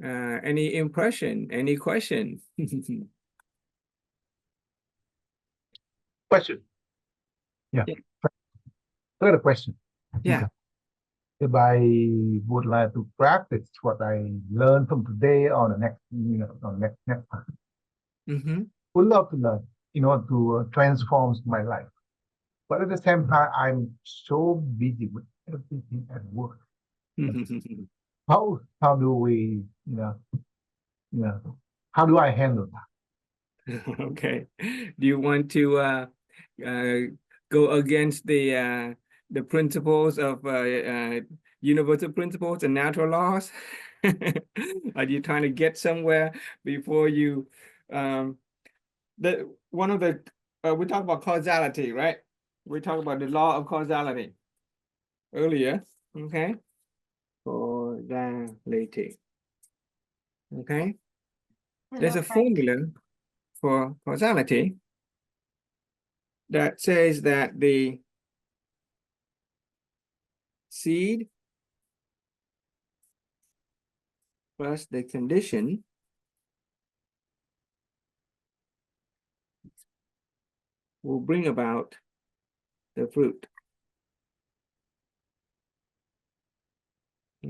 Any impression? Any question? Question. Yeah. Yeah. Got a question. Yeah. Okay. If I would like to practice what I learned from today on the next, on next time, Mm-hmm. would love to learn in order to transform my life. But at the same time, I'm so busy with everything at work. How do we, you know, how do I handle Okay. Do you want to uh, go against the principles of universal principles and natural laws? Are you trying to get somewhere before you one of the we talked about causality, right? We talked about the law of causality earlier. Okay. Causality. Okay. There's a formula for causality that says that the seed plus the condition will bring about the fruit.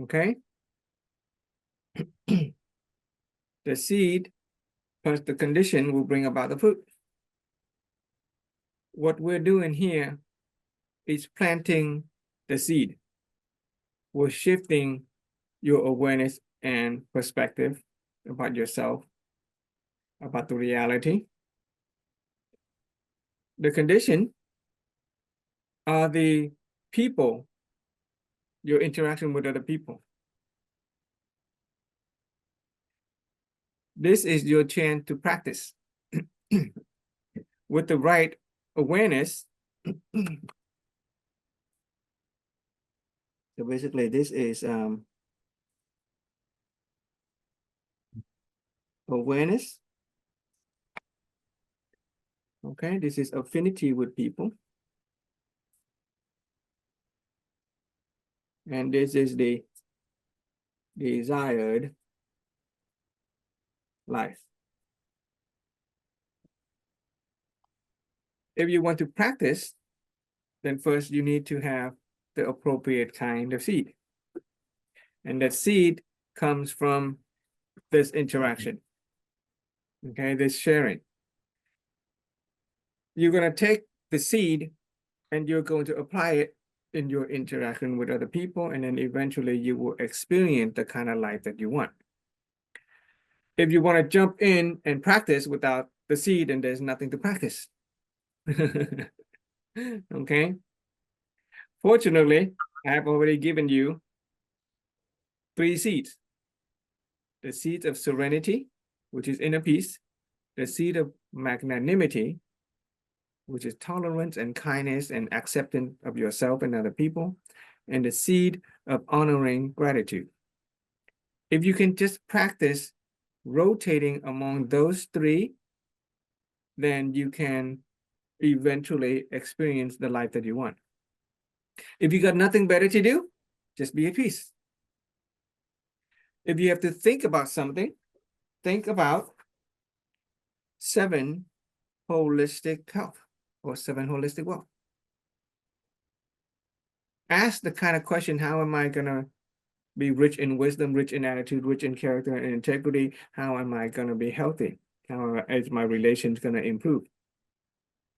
Okay? The seed plus the condition will bring about the fruit. What we're doing here is planting the seed. We're shifting your awareness and perspective about yourself, about the reality. The condition are the people, your interaction with other people. This is your chance to practice. With the right awareness. So basically this is awareness. Okay, this is affinity with people. And this is the desired life. If you want to practice, then first you need to have the appropriate kind of seed. And that seed comes from this interaction. Okay, this sharing. You're going to take the seed and you're going to apply it in your interaction with other people, and then eventually you will experience the kind of life that you want. If you want to jump in and practice without the seed, then there's nothing to practice. Okay. Fortunately, I have already given you 3 seeds. The seed of serenity, which is inner peace, the seed of magnanimity, which is tolerance and kindness and acceptance of yourself and other people, and the seed of honoring gratitude. If you can just practice rotating among those 3, then you can eventually experience the life that you want. If you got nothing better to do, just be at peace. If you have to think about something, think about 7 holistic health or 7 holistic wealth. Ask the kind of question, how am I going to be rich in wisdom, rich in attitude, rich in character and integrity? How am I going to be healthy? How is my relations going to improve?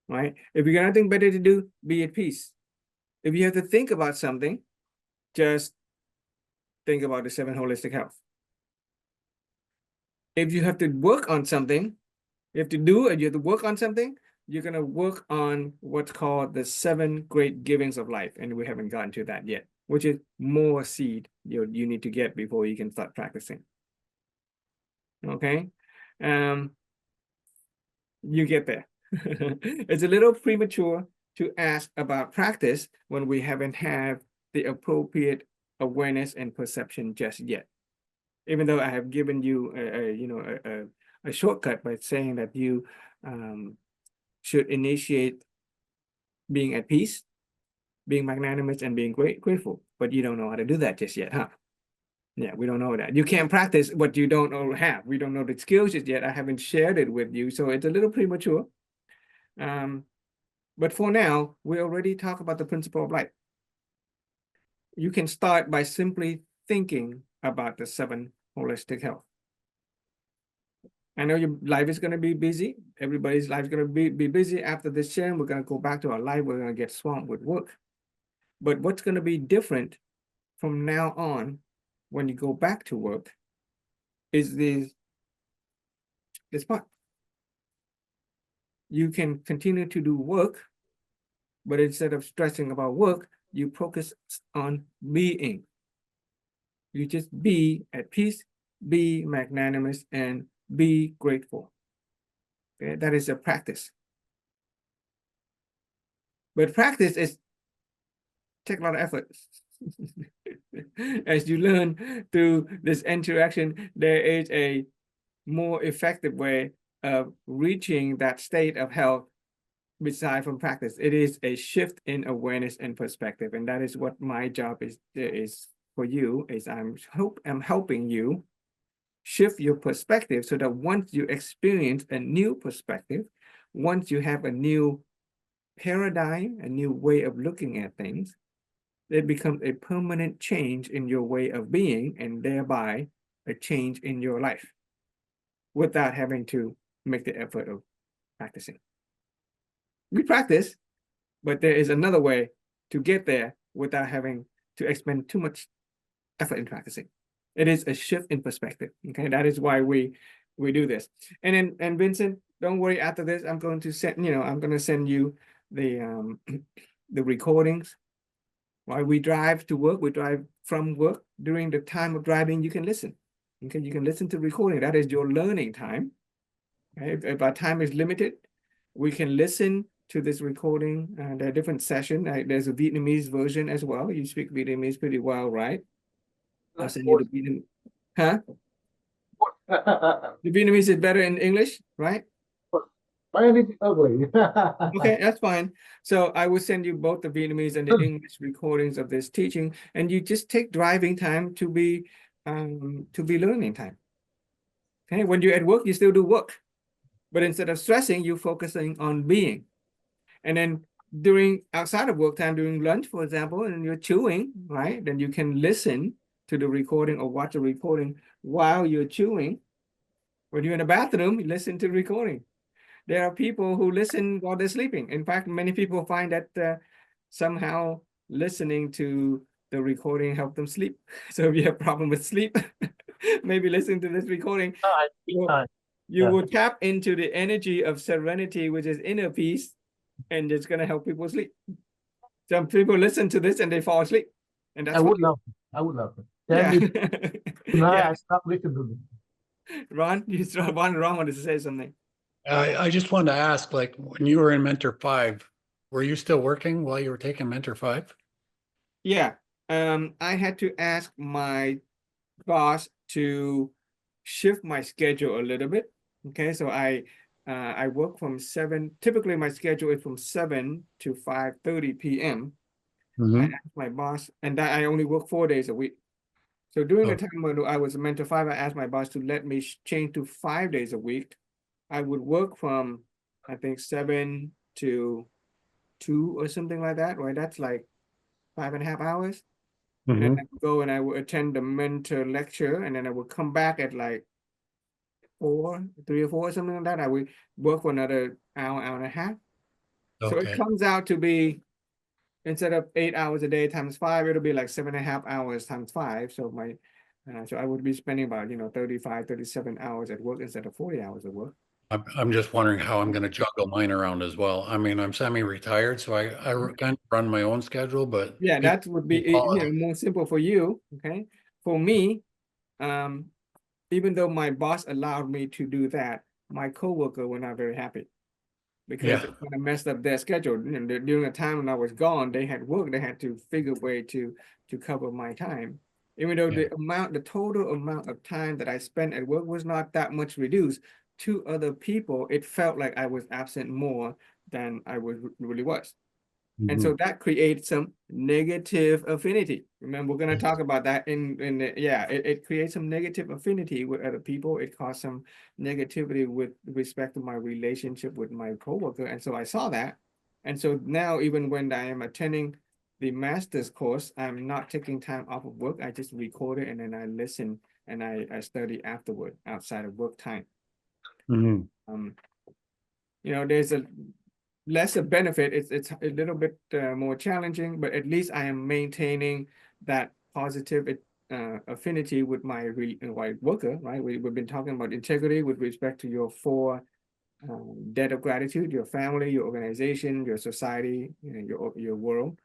Right? If you got nothing better to do, be at peace. If you have to think about something, just think about the 7 holistic health. If you have to work on something, you have to do and you have to work on something, you're going to work on what's called the 7 great givings of life. And we haven't gotten to that yet, which is more seed you need to get before you can start practicing. Okay. You get there. It's a little premature to ask about practice when we haven't had the appropriate awareness and perception just yet. Even though I have given you a shortcut by saying that you should initiate being at peace, being magnanimous, and being grateful, but you don't know how to do that just yet, huh? Yeah, we don't know that. You can't practice what you don't have. We don't know the skills yet. I haven't shared it with you, so it's a little premature. But for now, we already talk about the principle of life. You can start by simply thinking about the 7 holistic health. I know your life is going to be busy. Everybody's life is going to be busy. After this sharing, we're going to go back to our life. We're going to get swamped with work. But what's going to be different from now on when you go back to work is this part. You can continue to do work, but instead of stressing about work, you focus on being. You just be at peace, be magnanimous, and be grateful. Okay? That is a practice. But practice take a lot of effort. As you learn through this interaction, there is a more effective way of reaching that state of health beside from practice. It is a shift in awareness and perspective. And that is what my job is for you, is I'm helping you shift your perspective so that once you experience a new perspective, once you have a new paradigm, a new way of looking at things, it becomes a permanent change in your way of being and thereby a change in your life without having to make the effort of practicing. We practice, but there is another way to get there without having to expend too much effort in practicing. It is a shift in perspective. Okay, that is why we do this. And Vincent, don't worry. After this, I'm going to send you the the recordings. While we drive to work, we drive from work. During the time of driving, you can listen. Okay, you can listen to recording. That is your learning time. Okay? If our time is limited, we can listen to this recording. There are different sessions. There's a Vietnamese version as well. You speak Vietnamese pretty well, right? I'll send you the Vietnamese. Huh? The Vietnamese is better in English, right? Ugly. Okay, that's fine. So I will send you both the Vietnamese and the English recordings of this teaching, and you just take driving time to be learning time. Okay, when you're at work, you still do work, but instead of stressing, you're focusing on being. And then during outside of work time, during lunch, for example, and you're chewing, right? Then you can listen to the recording or watch the recording while you're chewing. When you're in the bathroom, you listen to the recording. There are people who listen while they're sleeping. In fact, many people find that somehow listening to the recording help them sleep. So if you have a problem with sleep, maybe listening to this recording, you will tap into the energy of serenity, which is inner peace, and it's going to help people sleep. Some people listen to this and they fall asleep. And that's I would love it. I would love it. Yeah. I stopped listening to this. Ron, Ron wanted to say something. I just wanted to ask, like, when you were in Mentor 5, were you still working while you were taking Mentor 5? Yeah. I had to ask my boss to shift my schedule a little bit. Okay, so I work from 7. Typically, my schedule is from 7 to 5:30 p.m. I asked my boss, and that I only work 4 days a week. So during the time when I was a Mentor 5, I asked my boss to let me change to 5 days a week. I would work from, I think, 7 to 2 or something like that, right? That's like 5.5 hours. And then I would go and I would attend the mentor lecture, and then I would come back at like 3 or 4, something like that. I would work for another hour and a half. So it comes out to be, instead of 8 hours a day times 5, it'll be like 7.5 hours times 5. So so I would be spending about 35, 37 hours at work instead of 40 hours at work. I'm just wondering how I'm going to juggle mine around as well. I mean, I'm semi-retired, so I kind of run my own schedule, but yeah, that would be more simple for you. Okay, for me, even though my boss allowed me to do that, my coworker were not very happy because it kind of messed up their schedule. During the time when I was gone, they had work. They had to figure a way to cover my time. Even though the total amount of time that I spent at work was not that much reduced, to other people, it felt like I was absent more than I really was. And so that creates some negative affinity. Remember, we're going to talk about that it creates some negative affinity with other people. It caused some negativity with respect to my relationship with my coworker. And so I saw that. And so now, even when I am attending the master's course, I'm not taking time off of work. I just record it and then I listen and I study afterward outside of work time. There's a lesser benefit. It's a little bit more challenging, but at least I am maintaining that positive affinity with my worker, right? We've been talking about integrity with respect to your four debt of gratitude: your family, your organization, your society, your world.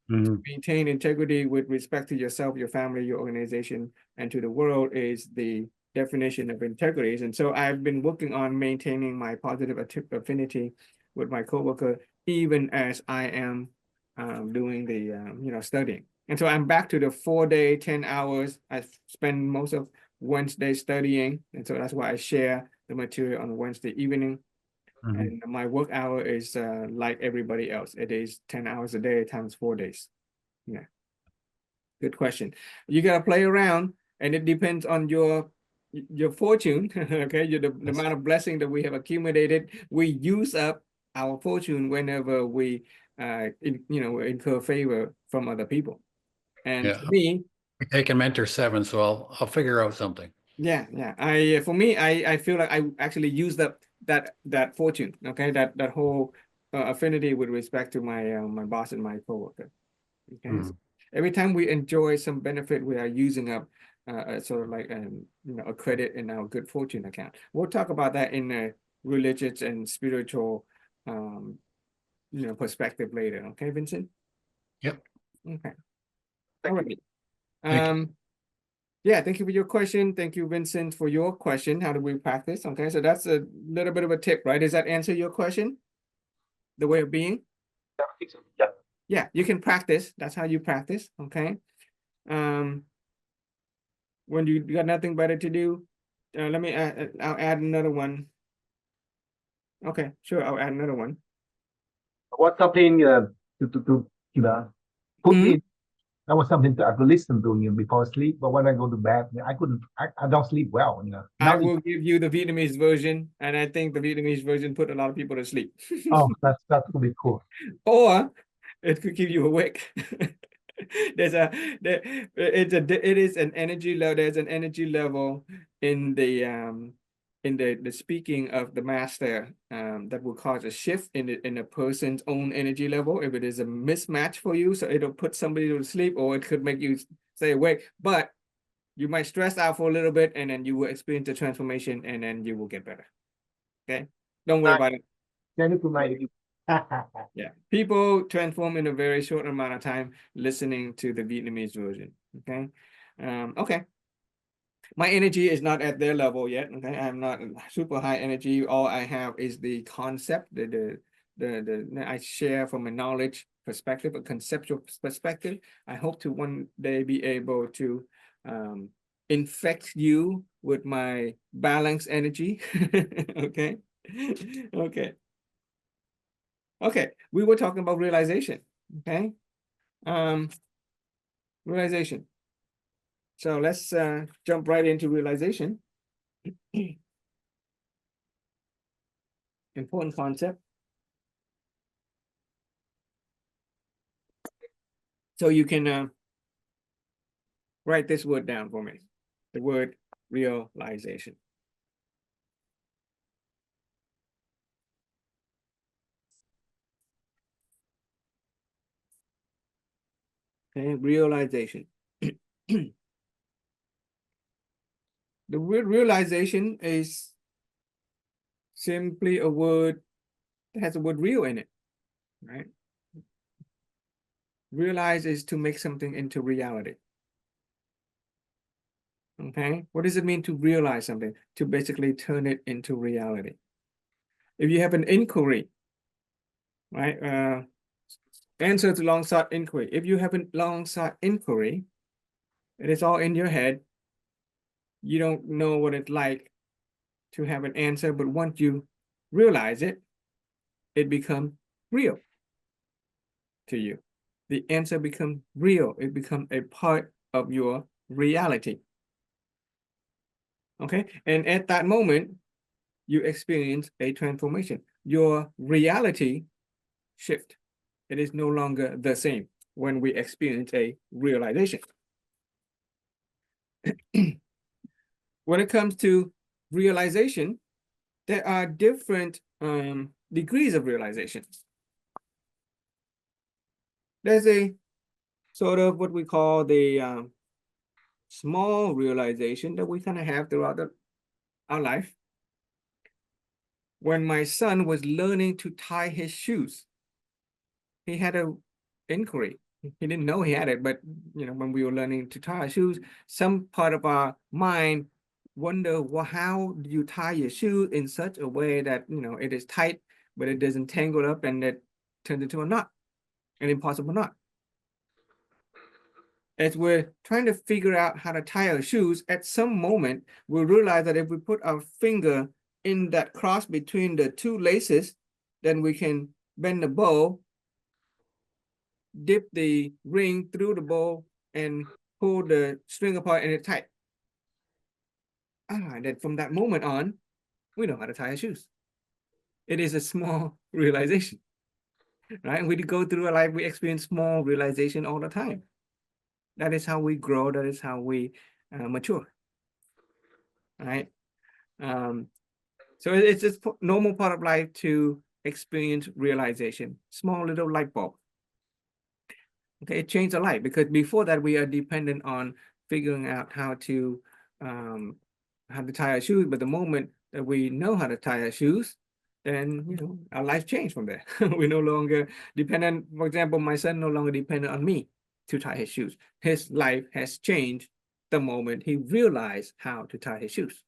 Maintain integrity with respect to yourself, your family, your organization, and to the world is the definition of integrity. And so I've been working on maintaining my positive affinity with my coworker, even as I am doing the studying. And so I'm back to the 4-day, 10 hours. I spend most of Wednesday studying. And so that's why I share the material on Wednesday evening. And my work hour is like everybody else. It is 10 hours a day times 4 days. Yeah. Good question. You got to play around, and it depends on your fortune. Okay, the amount of blessing that we have accumulated. We use up our fortune whenever we incur favor from other people. And for me, we take a mentor 7, so I'll figure out something. Yeah. I feel like I actually used up that fortune. Okay, that whole affinity with respect to my my boss and my coworker. Okay. So every time we enjoy some benefit, we are using up sort of like a credit in our good fortune account. We'll talk about that in a religious and spiritual perspective later. Okay, Vincent? Yep. Okay. All right. Yeah, thank you for your question. Thank you, Vincent, for your question. How do we practice? Okay, so that's a little bit of a tip, right? Does that answer your question? The way of being? Yeah, I think so. Yeah. Yeah, you can practice. That's how you practice. Okay. When you got nothing better to do, let me I'll add another one. Okay, sure, I'll add another one. What something to put me. That was something that I could listen to before sleep. But when I go to bed, I couldn't. I don't sleep well. I will give you the Vietnamese version, and I think the Vietnamese version put a lot of people to sleep. Oh, that's gonna be cool. Or it could keep you awake. It is an energy level. There's an energy level in the speaking of the master that will cause a shift in a person's own energy level if it is a mismatch for you. So it'll put somebody to sleep, or it could make you stay awake. But you might stress out for a little bit, and then you will experience the transformation, and then you will get better. Okay, don't worry about it. Yeah, people transform in a very short amount of time listening to the Vietnamese version. Okay. Okay. My energy is not at their level yet. Okay, I'm not super high energy. All I have is the concept, the I share from a knowledge perspective, a conceptual perspective. I hope to one day be able to infect you with my balanced energy. Okay. Okay. Okay, we were talking about realization. Okay. Realization. So let's jump right into realization. Important concept. So you can write this word down for me. The word realization. Okay, realization. The word realization is simply a word that has the word real in it, right? Realize is to make something into reality. Okay, what does it mean to realize something? To basically turn it into reality. If you have an inquiry, right? Answer to long sought inquiry. If you have a long sought inquiry, it is all in your head. You don't know what it's like to have an answer, but once you realize it, it becomes real. to you. The answer becomes real. It becomes a part of your reality. Okay, and at that moment, you experience a transformation. Your reality shift. It is no longer the same when we experience a realization. When it comes to realization, there are different degrees of realization. There's a sort of what we call the small realization that we kind of have throughout our life. When my son was learning to tie his shoes, he had an inquiry. He didn't know he had it, but when we were learning to tie our shoes, some part of our mind wonder, well, how do you tie your shoe in such a way that it is tight, but it doesn't tangle up and it turns into a knot, an impossible knot. As we're trying to figure out how to tie our shoes, at some moment we'll realize that if we put our finger in that cross between the two laces, then we can bend the bow, dip the ring through the bow, and pull the string apart, and it's tight. And then from that moment on, we know how to tie our shoes. It is a small realization, right? And we go through our life, we experience small realization all the time. That is how we grow. That is how we mature, right? So it's just normal part of life to experience realization. Small little light bulb. Okay, it changed our life, because before that we are dependent on figuring out how to tie our shoes. But the moment that we know how to tie our shoes, then our life changed from there. We're no longer dependent. For example, my son no longer dependent on me to tie his shoes. His life has changed the moment he realized how to tie his shoes.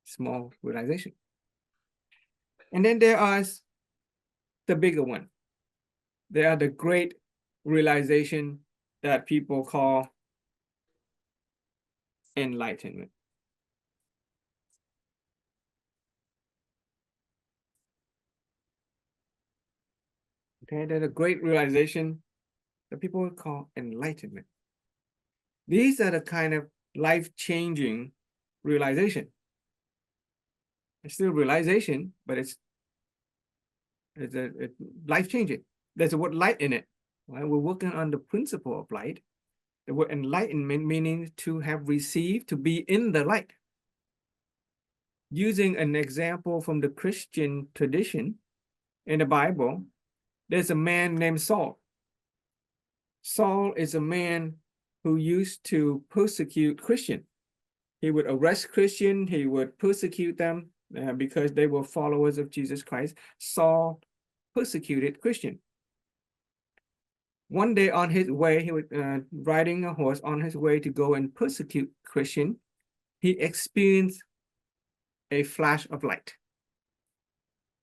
Small realization. And then there are the bigger one. There are the great realization that people call enlightenment. Okay, there's a great realization that people would call enlightenment. These are the kind of life-changing realization. It's still realization, but it's life-changing. There's a word light in it. Right? We're working on the principle of light. The word enlightenment meaning to have received, to be in the light. Using an example from the Christian tradition in the Bible, there's a man named Saul. Saul is a man who used to persecute Christians. He would arrest Christians, he would persecute them because they were followers of Jesus Christ. Saul persecuted Christians. One day on his way, he was riding a horse on his way to go and persecute Christians. He experienced a flash of light.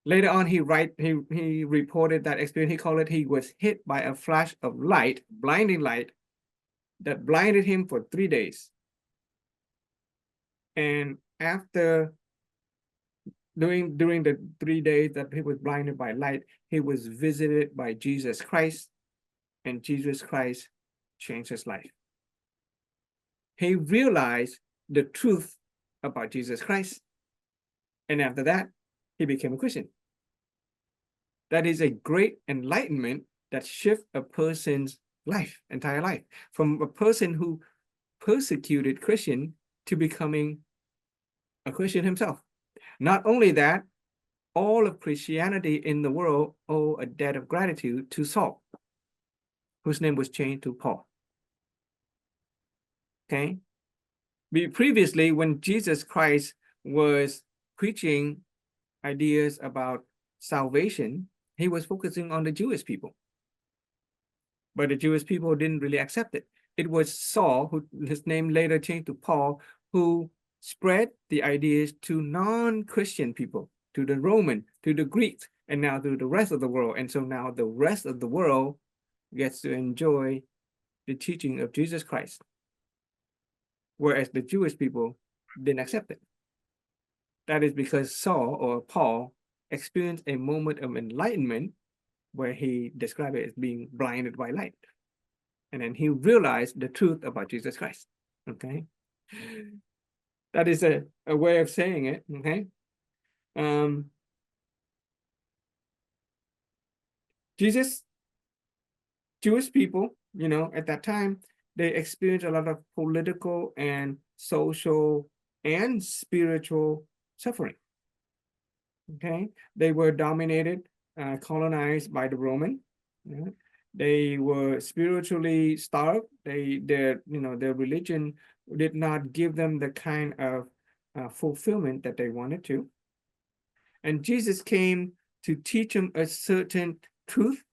Later on, he reported that experience. He called it, he was hit by a flash of light, blinding light, that blinded him for 3 days. And after during the 3 days that he was blinded by light, he was visited by Jesus Christ, and Jesus Christ changed his life. He realized the truth about Jesus Christ, and after that, he became a Christian. That is a great enlightenment that shifts a person's life, entire life, from a person who persecuted Christian to becoming a Christian himself. Not only that, all of Christianity in the world owe a debt of gratitude to Saul, whose name was changed to Paul. Okay? Previously, when Jesus Christ was preaching ideas about salvation, he was focusing on the Jewish people. But the Jewish people didn't really accept it. It was Saul, who his name later changed to Paul, who spread the ideas to non-Christian people, to the Roman, to the Greeks, and now to the rest of the world. And so now the rest of the world gets to enjoy the teaching of Jesus Christ, whereas the Jewish people didn't accept it. That is because Saul, or Paul, experienced a moment of enlightenment where he described it as being blinded by light. And then he realized the truth about Jesus Christ. Okay. That is a way of saying it. Okay. Jewish people, at that time, they experienced a lot of political and social and spiritual suffering. Okay, they were dominated, colonized by the Roman. They were spiritually starved. Their religion did not give them the kind of fulfillment that they wanted to. And Jesus came to teach them a certain truth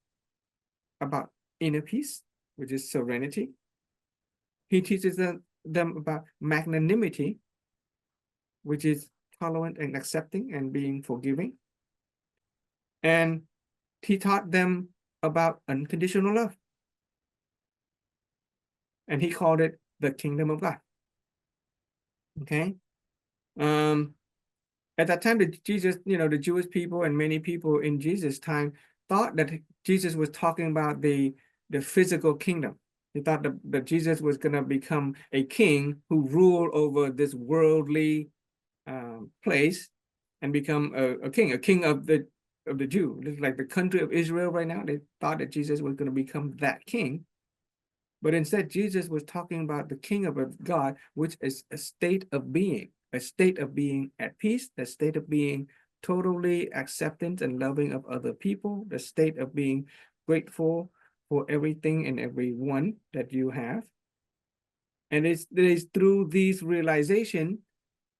about inner peace, which is serenity. He teaches them about magnanimity, which is tolerant and accepting and being forgiving. And he taught them about unconditional love. And he called it the kingdom of God. Okay. At that time, the Jewish people and many people in Jesus' time thought that Jesus was talking about the physical kingdom. They thought that Jesus was going to become a king who ruled over this worldly place and become a king of the Jew. It's like the country of Israel right now. They thought that Jesus was going to become that king. But instead, Jesus was talking about the kingdom of God, which is a state of being at peace, a state of being totally acceptant and loving of other people, the state of being grateful for everything and everyone that you have. And it is through these realization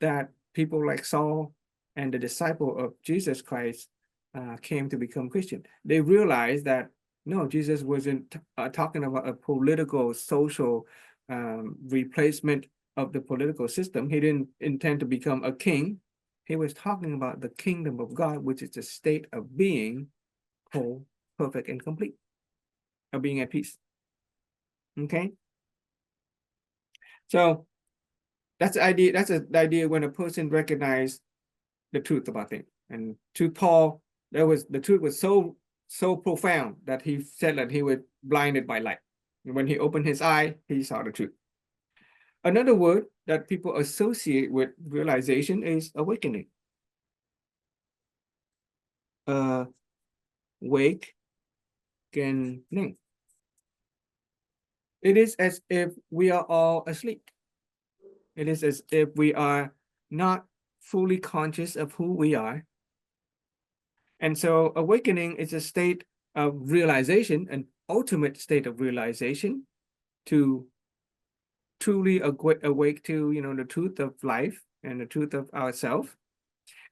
that people like Saul and the disciple of Jesus Christ came to become Christian. They realized that no, Jesus wasn't talking about a political, social replacement of the political system. He didn't intend to become a king. He was talking about the kingdom of God, which is a state of being whole, perfect, and complete, of being at peace. Okay? So that's the idea. That's the idea when a person recognized the truth about things. And to Paul, the truth was so profound that he said that he was blinded by light. And when he opened his eye, he saw the truth. Another word that people associate with realization is awakening. Awakening. It is as if we are all asleep. It is as if we are not fully conscious of who we are. And so awakening is a state of realization, an ultimate state of realization, to truly awake to the truth of life and the truth of ourselves.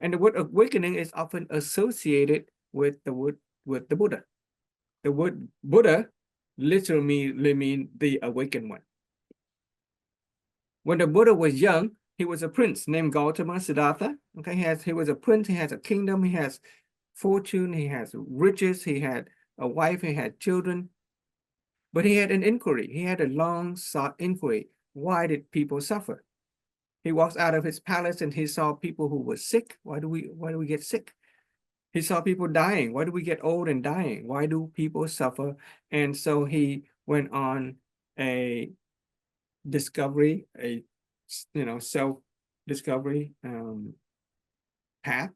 And the word awakening is often associated with the Buddha. The word Buddha literally means the awakened one. When the Buddha was young, he was a prince named Gautama Siddhartha. Okay, he was a prince. He has a kingdom. He has fortune. He has riches. He had a wife. He had children. But he had an inquiry. He had a long sought inquiry. Why did people suffer? He walks out of his palace and he saw people who were sick. Why do we get sick? He saw people dying. Why do we get old and dying? Why do people suffer? And so he went on a discovery, a self-discovery path.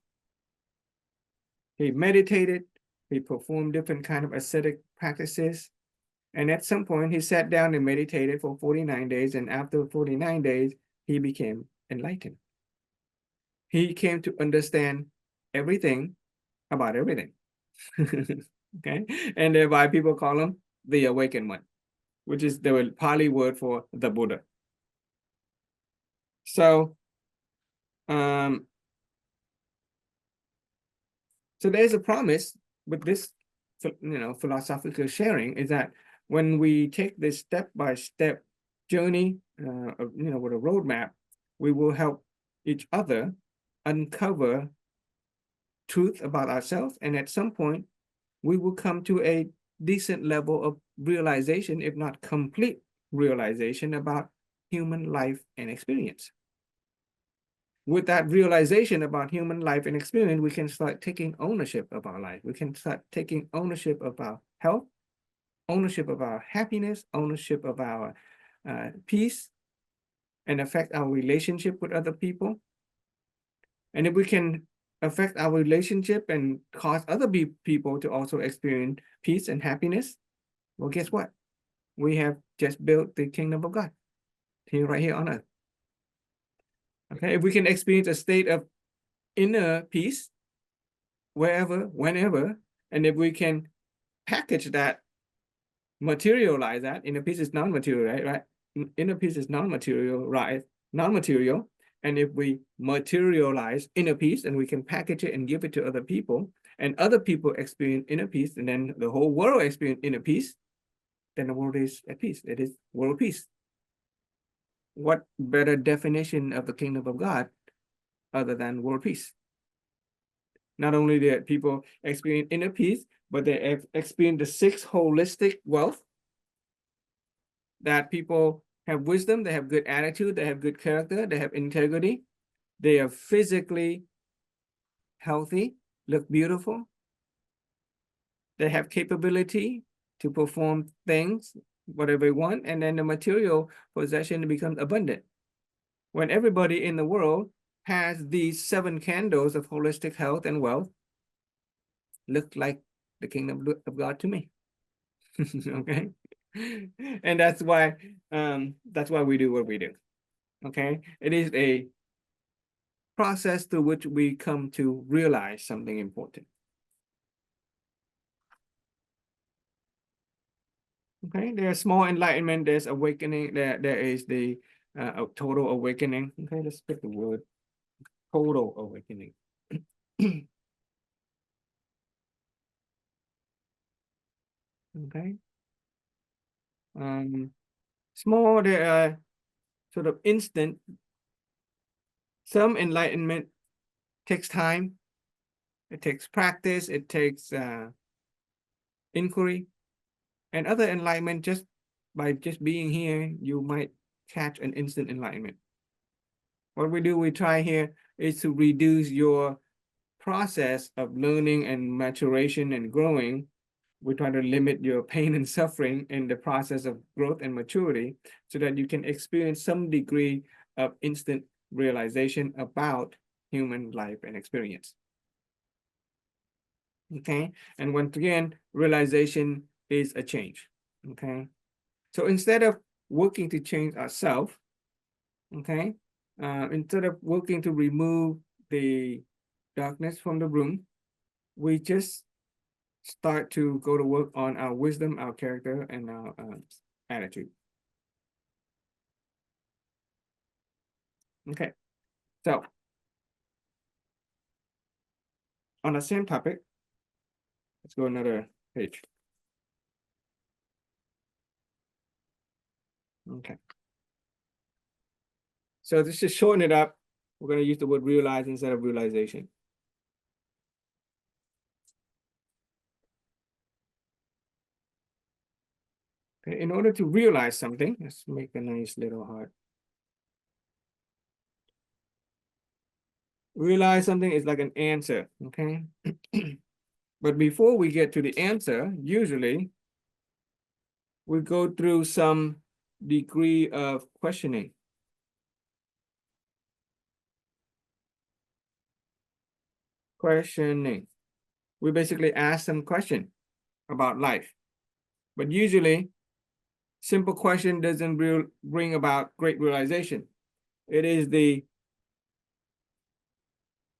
He meditated. He performed different kind of ascetic practices. And at some point, he sat down and meditated for 49 days. And after 49 days, he became enlightened. He came to understand everything about everything. Okay. And thereby people call him the awakened one, which is the Pali word for the Buddha. So, so there's a promise with this, philosophical sharing, is that when we take this step-by-step journey, with a roadmap, we will help each other uncover truth about ourselves, and at some point, we will come to a decent level of realization, if not complete realization, about human life and experience. with that realization about human life and experience, we can start taking ownership of our life. We can start taking ownership of our health, ownership of our happiness, ownership of our peace, and affect our relationship with other people. And if we can affect our relationship and cause other people to also experience peace and happiness, well, guess what? We have just built the kingdom of God here, right here on earth. Okay, if we can experience a state of inner peace wherever, whenever, and if we can package that, materialize that, inner peace is non-material, right? Inner peace is non-material, right? Non-material. And if we materialize inner peace and we can package it and give it to other people, and other people experience inner peace, and then the whole world experience inner peace, then the world is at peace. It is world peace. What better definition of the kingdom of God other than world peace? Not only that people experience inner peace, but they have experienced the six holistic wealth, that people have wisdom, they have good attitude, they have good character, they have integrity, they are physically healthy, look beautiful, they have capability to perform things, whatever they want, and then the material possession becomes abundant. When everybody in the world has these 7 candles of holistic health and wealth, look like the kingdom of God to me. Okay, and that's why we do what we do. Okay, it is a process through which we come to realize something important. Okay, there's small enlightenment, there's awakening, there is the total awakening. Okay, let's pick the word total awakening. Okay, small, there are sort of instant. Some enlightenment takes time, it takes practice, it takes inquiry, and other enlightenment, just by just being here, you might catch an instant enlightenment. What we do, we try here is to reduce your process of learning and maturation and growing. We try to limit your pain and suffering in the process of growth and maturity so that you can experience some degree of instant realization about human life and experience. Okay, and once again, realization is a change. Okay, so instead of working to change ourselves, okay, instead of working to remove the darkness from the room, we just start to go to work on our wisdom, our character, and our attitude. Okay, so on the same topic, let's go another page. Okay. So this is shorten it up. We're going to use the word realize instead of realization. Okay, in order to realize something, let's make a nice little heart. Realize something is like an answer, okay? But before we get to the answer, usually we go through some degree of questioning. Questioning. We basically ask some question about life. But usually, simple question doesn't bring about great realization. It is the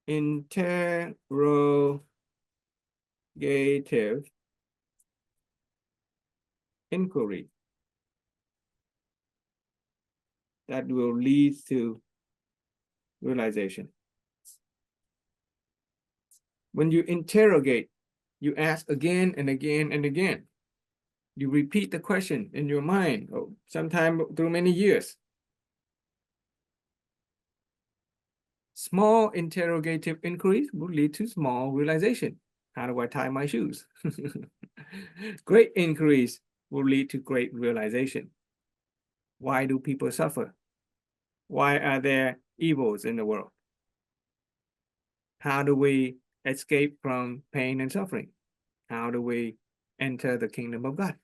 interrogative inquiry that will lead to realization. When you interrogate, you ask again and again and again. You repeat the question in your mind, sometime through many years. Small interrogative inquiries will lead to small realization. How do I tie my shoes? Great inquiries will lead to great realization. Why do people suffer? Why are there evils in the world? How do we escape from pain and suffering? How do we enter the kingdom of God?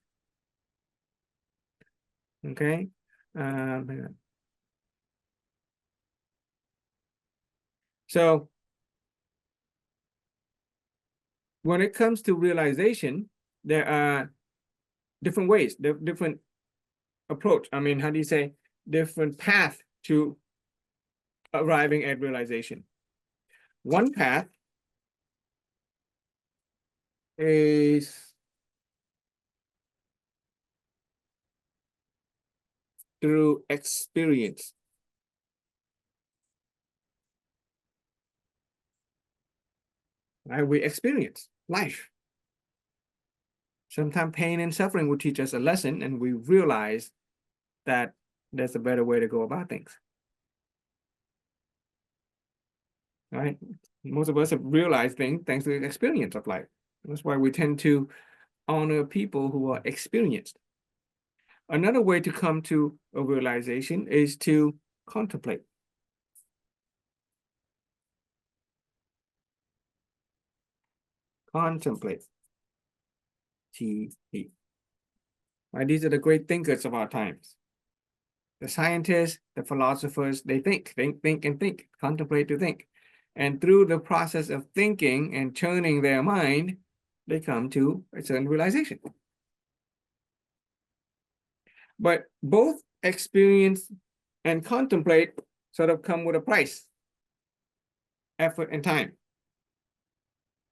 Okay. Hang on. So when it comes to realization, there are different ways, different approach. I mean, how do you say, different path to arriving at realization. One path is through experience. Right? We experience life. Sometimes pain and suffering will teach us a lesson, and we realize that there's a better way to go about things. Right? Most of us have realized things thanks to the experience of life. That's why we tend to honor people who are experienced. Another way to come to a realization is to contemplate. Contemplate. T-E. Right? These are the great thinkers of our times. The scientists, the philosophers, they think, contemplate to think. And through the process of thinking and turning their mind, they come to a certain realization. But both experience and contemplate sort of come with a price, effort and time.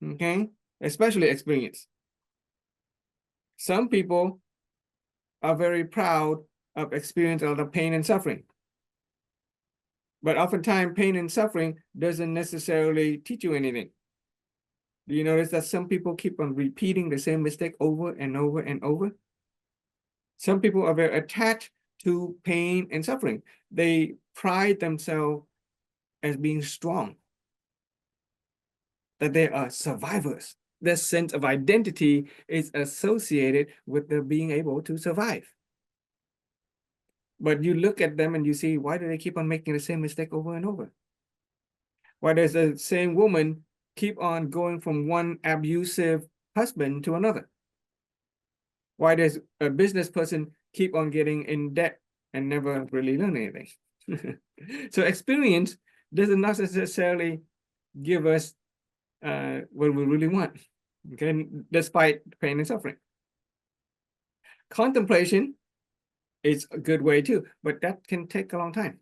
Okay, especially experience. Some people are very proud of experience of the pain and suffering. But oftentimes pain and suffering doesn't necessarily teach you anything. Do you notice that some people keep on repeating the same mistake over and over and over? Some people are very attached to pain and suffering. They pride themselves as being strong, that they are survivors. Their sense of identity is associated with their being able to survive. But you look at them and you see, why do they keep on making the same mistake over and over? Why does the same woman keep on going from one abusive husband to another? Why does a business person keep on getting in debt and never really learn anything? So experience doesn't necessarily give us what we really want, okay, despite pain and suffering. Contemplation is a good way too, but that can take a long time.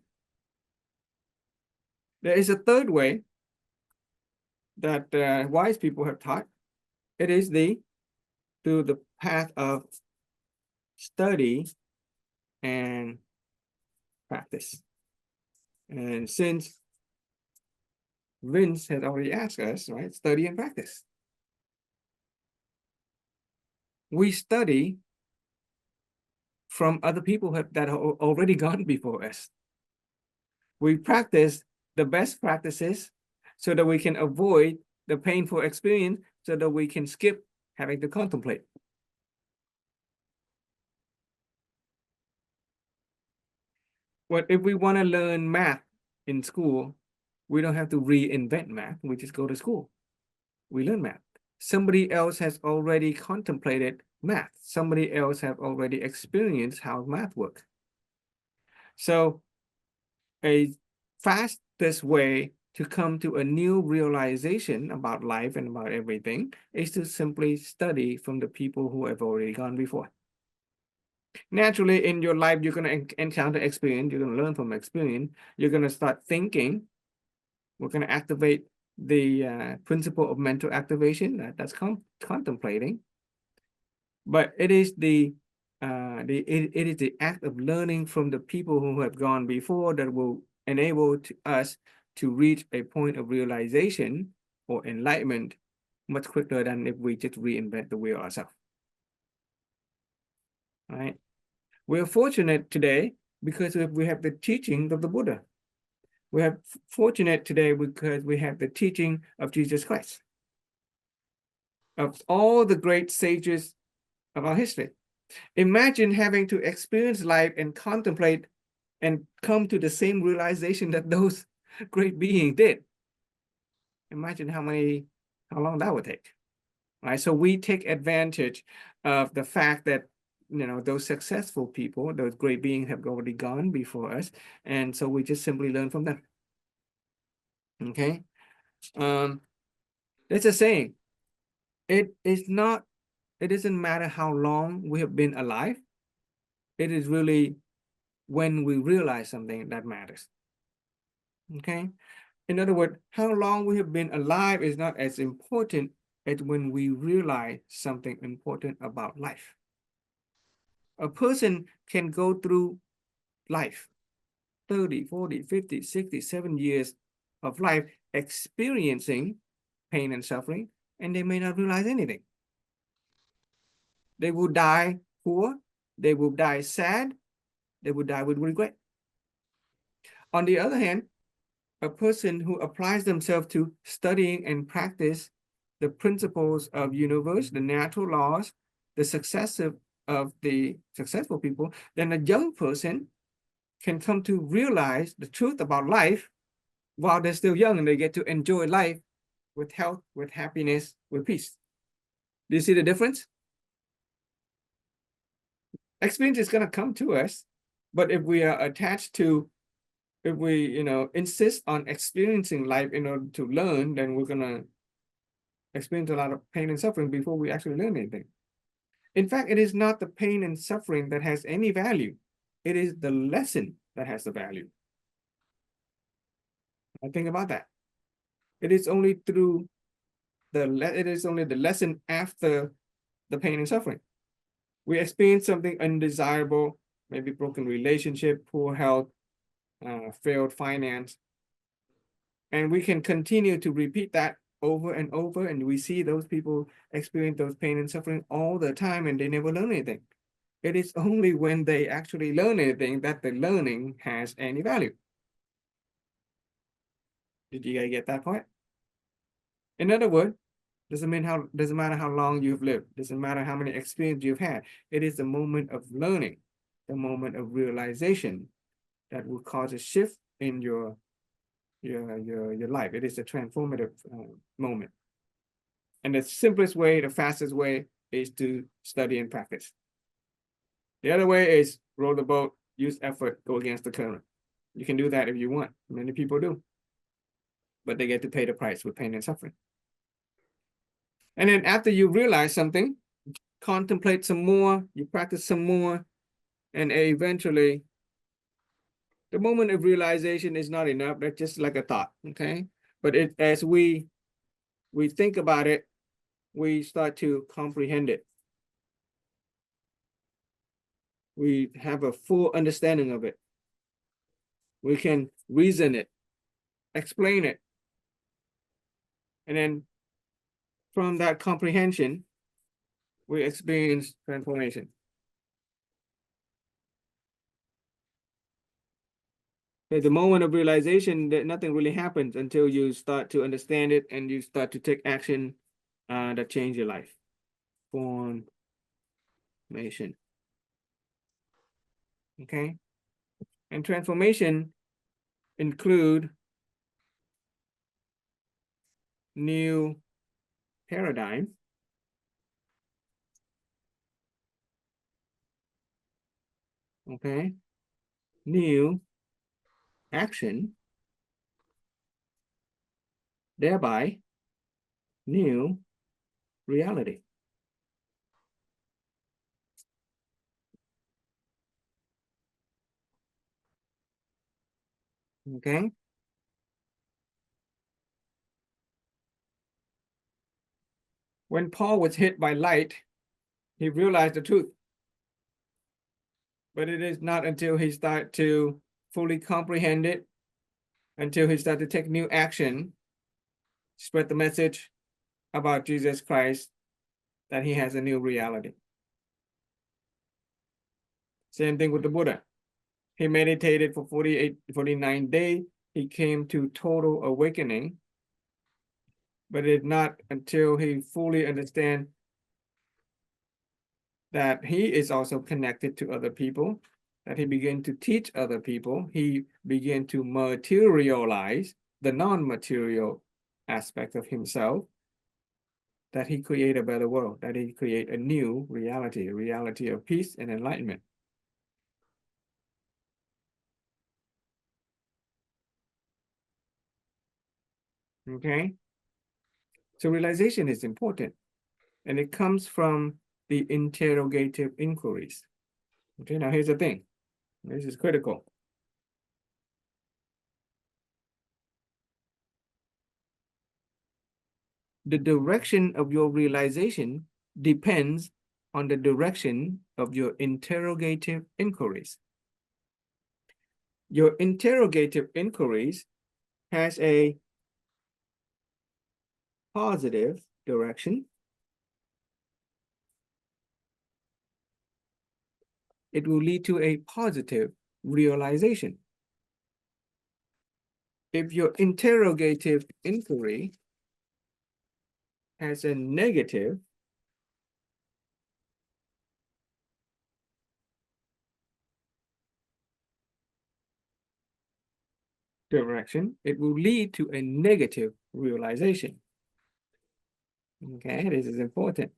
There is a third way that wise people have taught. It is through the path of study and practice. And since Vince had already asked us, right, study and practice. We study from other people that have already gone before us. We practice the best practices so that we can avoid the painful experience, so that we can skip having to contemplate. But if we want to learn math in school, we don't have to reinvent math. We just go to school. We learn math. Somebody else has already contemplated math. Somebody else have already experienced how math works. So a fastest way to come to a new realization about life and about everything is to simply study from the people who have already gone before. Naturally, in your life, you're going to encounter experience. You're going to learn from experience. You're going to start thinking. We're going to activate the principle of mental activation. That's contemplating. But it is the act of learning from the people who have gone before that will enable us to reach a point of realization or enlightenment much quicker than if we just reinvent the wheel ourselves. Right? We're fortunate today because we have the teaching of the Buddha. We are fortunate today because we have the teaching of Jesus Christ, of all the great sages of our history. Imagine having to experience life and contemplate and come to the same realization that those great beings did. Imagine how long that would take, right? So we take advantage of the fact that, you know, those successful people, those great beings have already gone before us. And so we just simply learn from them. Okay. There's a saying, it doesn't matter how long we have been alive. It is really when we realize something that matters. Okay. In other words, how long we have been alive is not as important as when we realize something important about life. A person can go through life, 30, 40, 50, 60, 70 years of life experiencing pain and suffering, and they may not realize anything. They will die poor, they will die sad, they will die with regret. On the other hand, a person who applies themselves to studying and practice the principles of universe, the natural laws, the success of the successful people, then a young person can come to realize the truth about life while they're still young, and they get to enjoy life with health, with happiness, with peace. Do you see the difference? Experience is going to come to us, but if we are attached to, if we, you know, insist on experiencing life in order to learn, then we're going to experience a lot of pain and suffering before we actually learn anything. In fact, it is not the pain and suffering that has any value. It is the lesson that has the value. I think about that. It is only through it is only the lesson after the pain and suffering. We experience something undesirable, maybe broken relationship, poor health, failed finance, and we can continue to repeat that over and over, and we see those people experience those pain and suffering all the time, and they never learn anything. It is only when they actually learn anything that the learning has any value. Did you guys get that point? In other words, doesn't matter how long you've lived, doesn't matter how many experiences you've had. It is the moment of learning, the moment of realization that will cause a shift in your life. It is a transformative moment. And the simplest way, the fastest way is to study and practice. The other way is row the boat, use effort, go against the current. You can do that if you want. Many people do. But they get to pay the price with pain and suffering. And then after you realize something, contemplate some more, you practice some more, and eventually the moment of realization is not enough. That's just like a thought, okay? But as we think about it, we start to comprehend it. We have a full understanding of it. We can reason it, explain it. And then from that comprehension, we experience transformation. At the moment of realization, that nothing really happens until you start to understand it and you start to take action that change your life. Formation. Okay. And transformation include new paradigm, okay, new action, thereby new reality. Okay. When Paul was hit by light, he realized the truth. But it is not until he started to fully comprehend it, until he started to take new action, spread the message about Jesus Christ, that he has a new reality. Same thing with the Buddha. He meditated for 49 days. He came to total awakening, but it's not until he fully understands that he is also connected to other people, that he began to teach other people. He began to materialize the non-material aspect of himself, that he create a better world, that he create a new reality, a reality of peace and enlightenment. Okay, so realization is important, and it comes from the interrogative inquiries. Okay, now here's the thing, this is critical. The direction of your realization depends on the direction of your interrogative inquiries. Your interrogative inquiries has a positive direction. It will lead to a positive realization. If your interrogative inquiry has a negative direction, it will lead to a negative realization. Okay, this is important.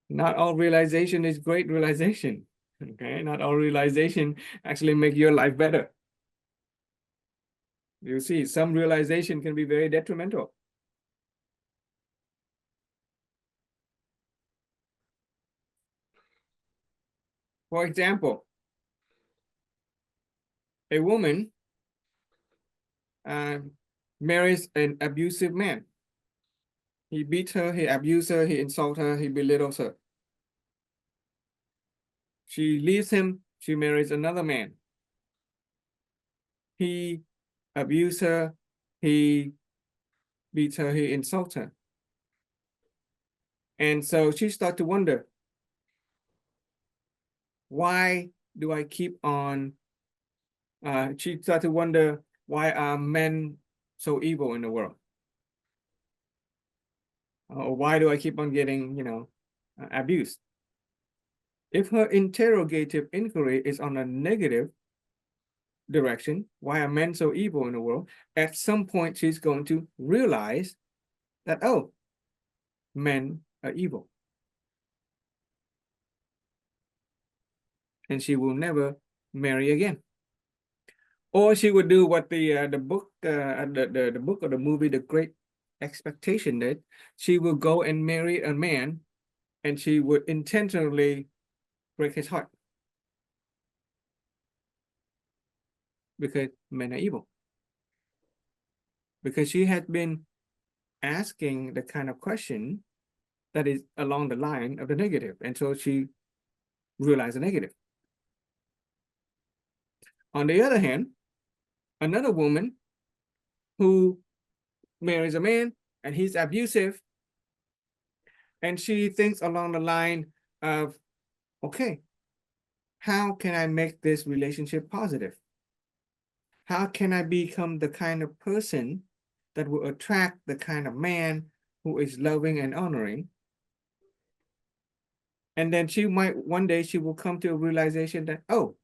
Not all realization is great realization. Okay, not all realization actually make your life better. You see, some realization can be very detrimental. For example, a woman marries an abusive man. He beats her, he abuses her, he insults her, he belittles her. She leaves him, she marries another man. He abuses her, he beats her, he insults her. And so she starts to wonder, why do I keep on, she starts to wonder, why are men so evil in the world? Or why do I keep on getting, abused? If her interrogative inquiry is on a negative direction, why are men so evil in the world? At some point, she's going to realize that, oh, men are evil. And she will never marry again. Or she would do what the book or the movie, The Great Expectation did. She will go and marry a man, and she would intentionally break his heart. Because men are evil. Because she had been asking the kind of question that is along the line of the negative. And so she realized the negative. On the other hand, another woman who marries a man and he's abusive, and she thinks along the line of, okay, how can I make this relationship positive? How can I become the kind of person that will attract the kind of man who is loving and honoring? And then she might, one day she will come to a realization that, oh,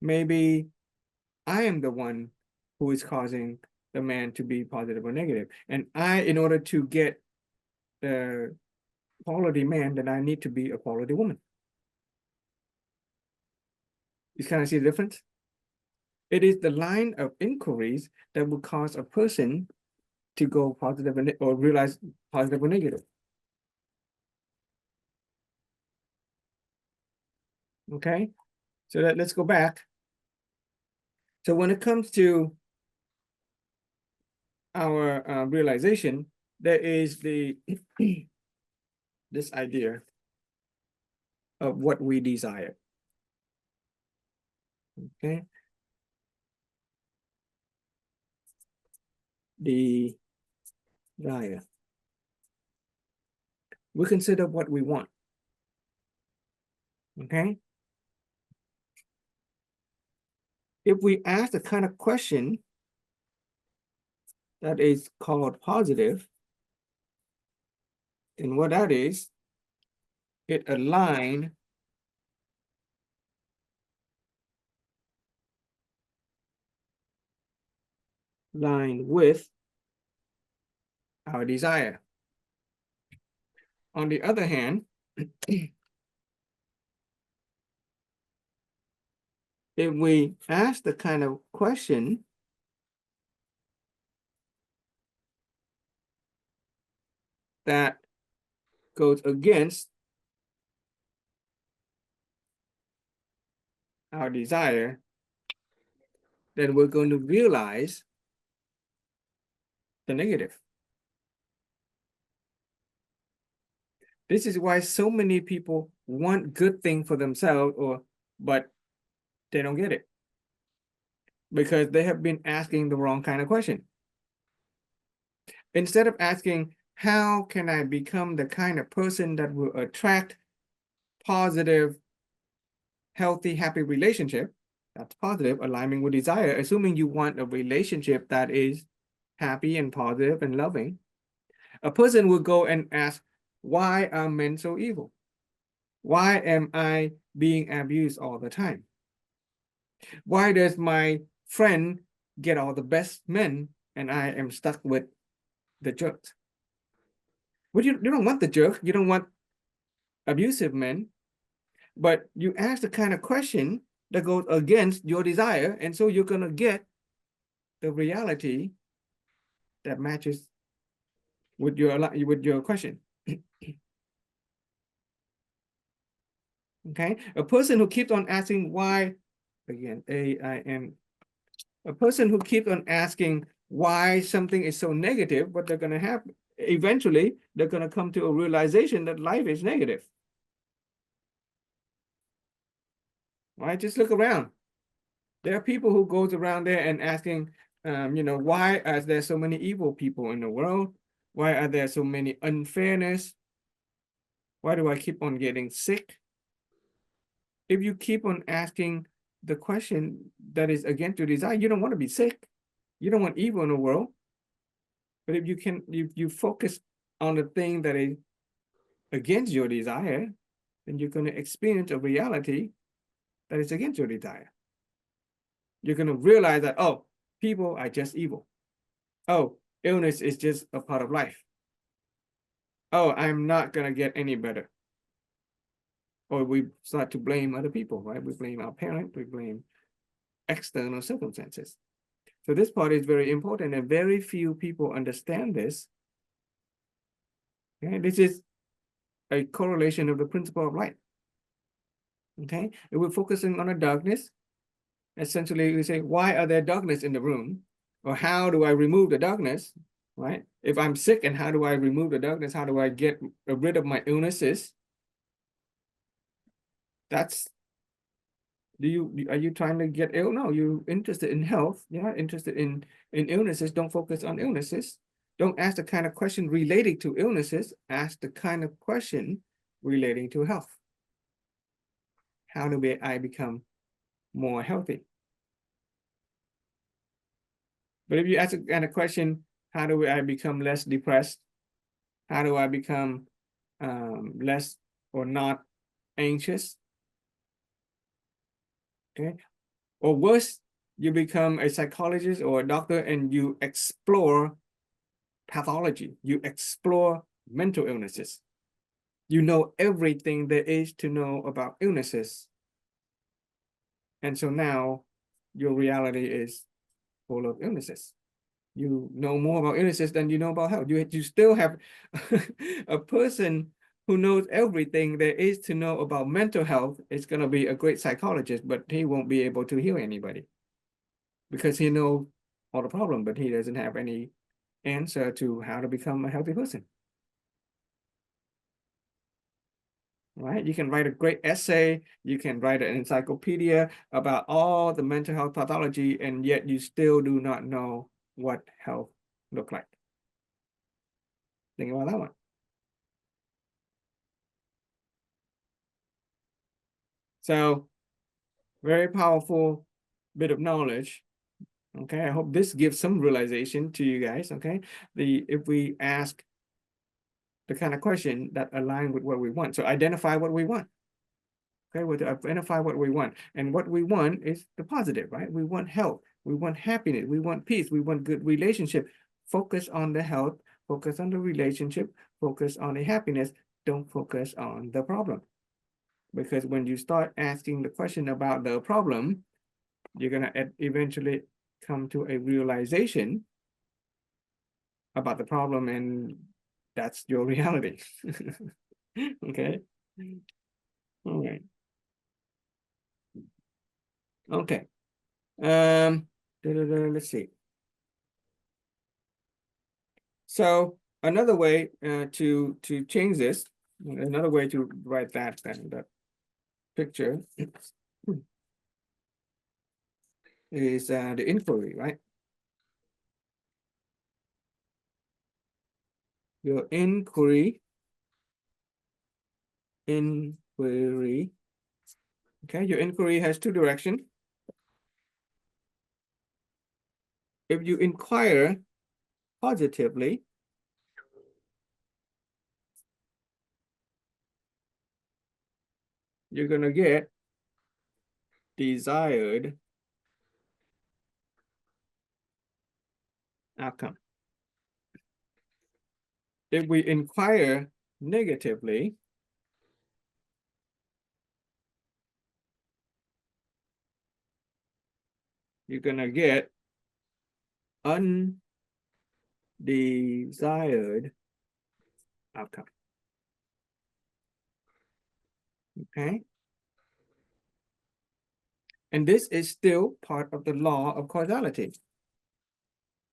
maybe I am the one who is causing the man to be positive or negative. And in order to get the quality man, then I need to be a quality woman. You kind of see the difference? It is the line of inquiries that will cause a person to go positive or realize positive or negative. Okay, so let's go back. So when it comes to our realization, there is the this idea of what we desire. Okay, desire. We consider what we want. Okay, if we ask the kind of question that is called positive, and what that is, it aligns line with our desire. On the other hand, if we ask the kind of question that goes against our desire, then we're going to realize the negative. This is why so many people want good thing for themselves, but they don't get it because they have been asking the wrong kind of question. Instead of asking, how can I become the kind of person that will attract positive, healthy, happy relationship? That's positive, aligning with desire, assuming you want a relationship that is happy and positive and loving. A person will go and ask, why are men so evil? Why am I being abused all the time? Why does my friend get all the best men and I am stuck with the jerks? Well, you don't want the jerk, you don't want abusive men, but you ask the kind of question that goes against your desire, and so you're gonna get the reality that matches with your question. Okay, a person who keeps on asking why, again, a person who keeps on asking why something is so negative, what they're gonna have, eventually, they're gonna come to a realization that life is negative. Right, just look around. There are people who goes around there and asking, why are there so many evil people in the world? Why are there so many unfairness? Why do I keep on getting sick? If you keep on asking the question that is against your desire, you don't want to be sick. You don't want evil in the world. But if you focus on the thing that is against your desire, then you're going to experience a reality that is against your desire. You're going to realize that, oh, people are just evil. Oh, illness is just a part of life. Oh, I'm not going to get any better. Or we start to blame other people, right? We blame our parents, we blame external circumstances. So this part is very important, and very few people understand this. Okay, this is a correlation of the principle of light. Okay, if we're focusing on a darkness, essentially we say, why are there darkness in the room? Or how do I remove the darkness, right? If I'm sick, and how do I remove the darkness? How do I get rid of my illnesses? That's, are you trying to get ill? No, you're interested in health. You're not interested in illnesses. Don't focus on illnesses. Don't ask the kind of question relating to illnesses. Ask the kind of question relating to health. How do I become more healthy? But if you ask a kind of question, how do I become less depressed? How do I become less or not anxious? Okay. Or worse, you become a psychologist or a doctor and you explore pathology. You explore mental illnesses. You know everything there is to know about illnesses. And so now your reality is full of illnesses. You know more about illnesses than you know about health. You still have a person who knows everything there is to know about mental health. Is going to be a great psychologist, but he won't be able to heal anybody because he knows all the problem, but he doesn't have any answer to how to become a healthy person. Right? You can write a great essay, you can write an encyclopedia about all the mental health pathology, and yet you still do not know what health looks like. Think about that one. So, very powerful bit of knowledge. Okay, I hope this gives some realization to you guys. Okay, if we ask the kind of question that align with what we want, so identify what we want. Okay, we identify what we want, and what we want is the positive, right? We want health, we want happiness, we want peace, we want good relationship. Focus on the health, focus on the relationship, focus on the happiness, don't focus on the problem. Because when you start asking the question about the problem, you're gonna eventually come to a realization about the problem, and that's your reality. Okay. All right. Okay. Let's see. So another way to change this, another way to write that picture is the inquiry, right? Your inquiry. Okay, your inquiry has two directions. If you inquire positively, you're gonna get desired outcome. If we inquire negatively, you're gonna get undesired outcome. Okay. And this is still part of the law of causality,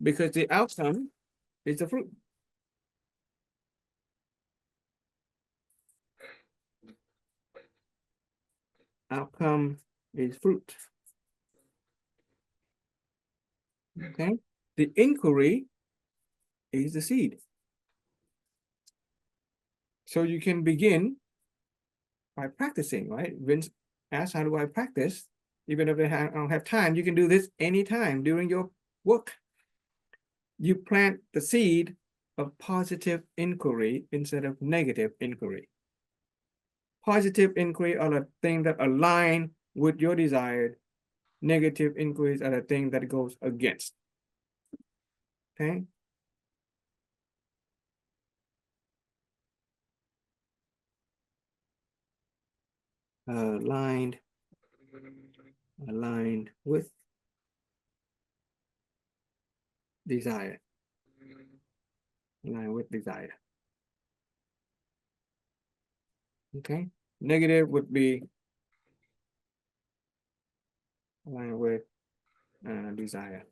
because the outcome is the fruit. Outcome is fruit. Okay. The inquiry is the seed. So you can begin by practicing, right? Vince asked, how do I practice? Even if I don't have time, you can do this anytime during your work. You plant the seed of positive inquiry instead of negative inquiry. Positive inquiry are the things that align with your desired. Negative inquiries are the thing that goes against. Okay. Aligned with desire. Aligned with desire. Okay. Negative would be aligned with desire.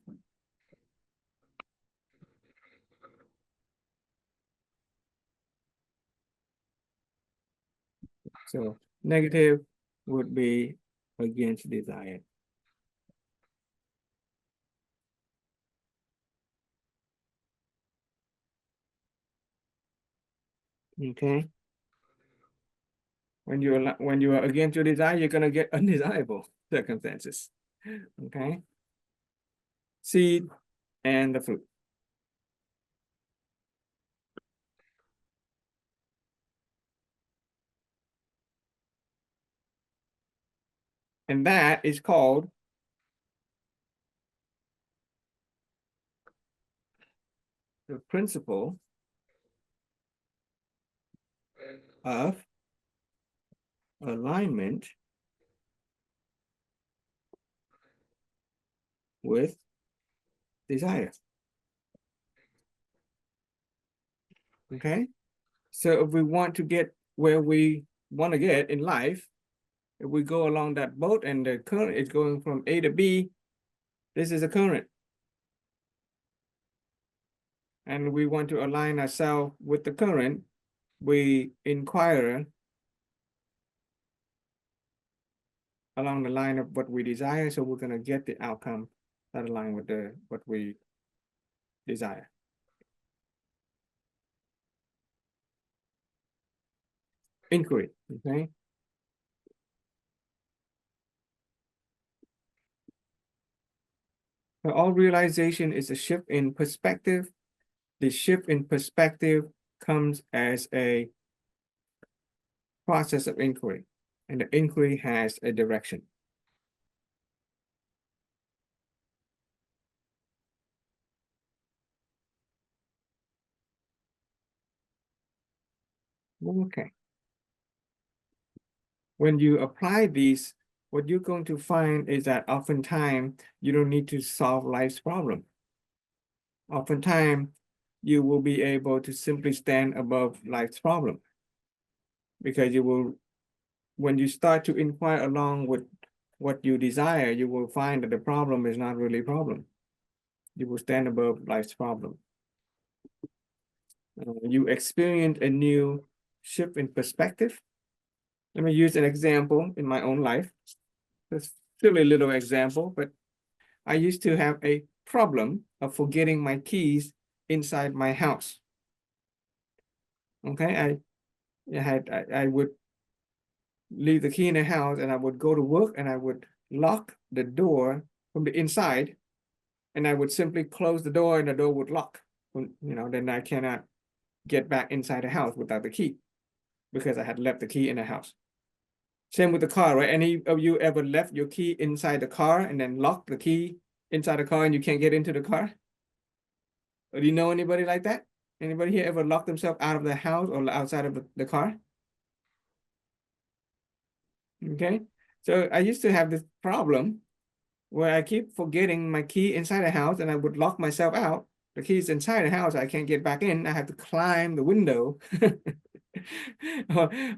So negative would be against desire. Okay. When you are against your desire, you're gonna get undesirable circumstances. Okay. Seed and the fruit. And that is called the principle of alignment with desire. Okay. So if we want to get where we want to get in life, if we go along that boat and the current is going from A to B, this is a current. And we want to align ourselves with the current, we inquire along the line of what we desire, so we're going to get the outcome that align with what we desire. Inquiry, okay? So all realization is a shift in perspective. The shift in perspective comes as a process of inquiry, and the inquiry has a direction. Okay. When you apply these, what you're going to find is that oftentimes you don't need to solve life's problem. Oftentimes you will be able to simply stand above life's problem, because you will, when you start to inquire along with what you desire, you will find that the problem is not really a problem. You will stand above life's problem. You experience a new shift in perspective. Let me use an example in my own life. It's still a little example, but I used to have a problem of forgetting my keys inside my house. Okay, I would leave the key in the house and I would go to work and I would lock the door from the inside, and I would simply close the door and the door would lock. Then I cannot get back inside the house without the key, because I had left the key in the house. Same with the car, right? Any of you ever left your key inside the car and then locked the key inside the car and you can't get into the car? Or do you know anybody like that? Anybody here ever locked themselves out of the house or outside of the car? Okay, so I used to have this problem where I keep forgetting my key inside the house and I would lock myself out. The key's inside the house, I can't get back in. I have to climb the window.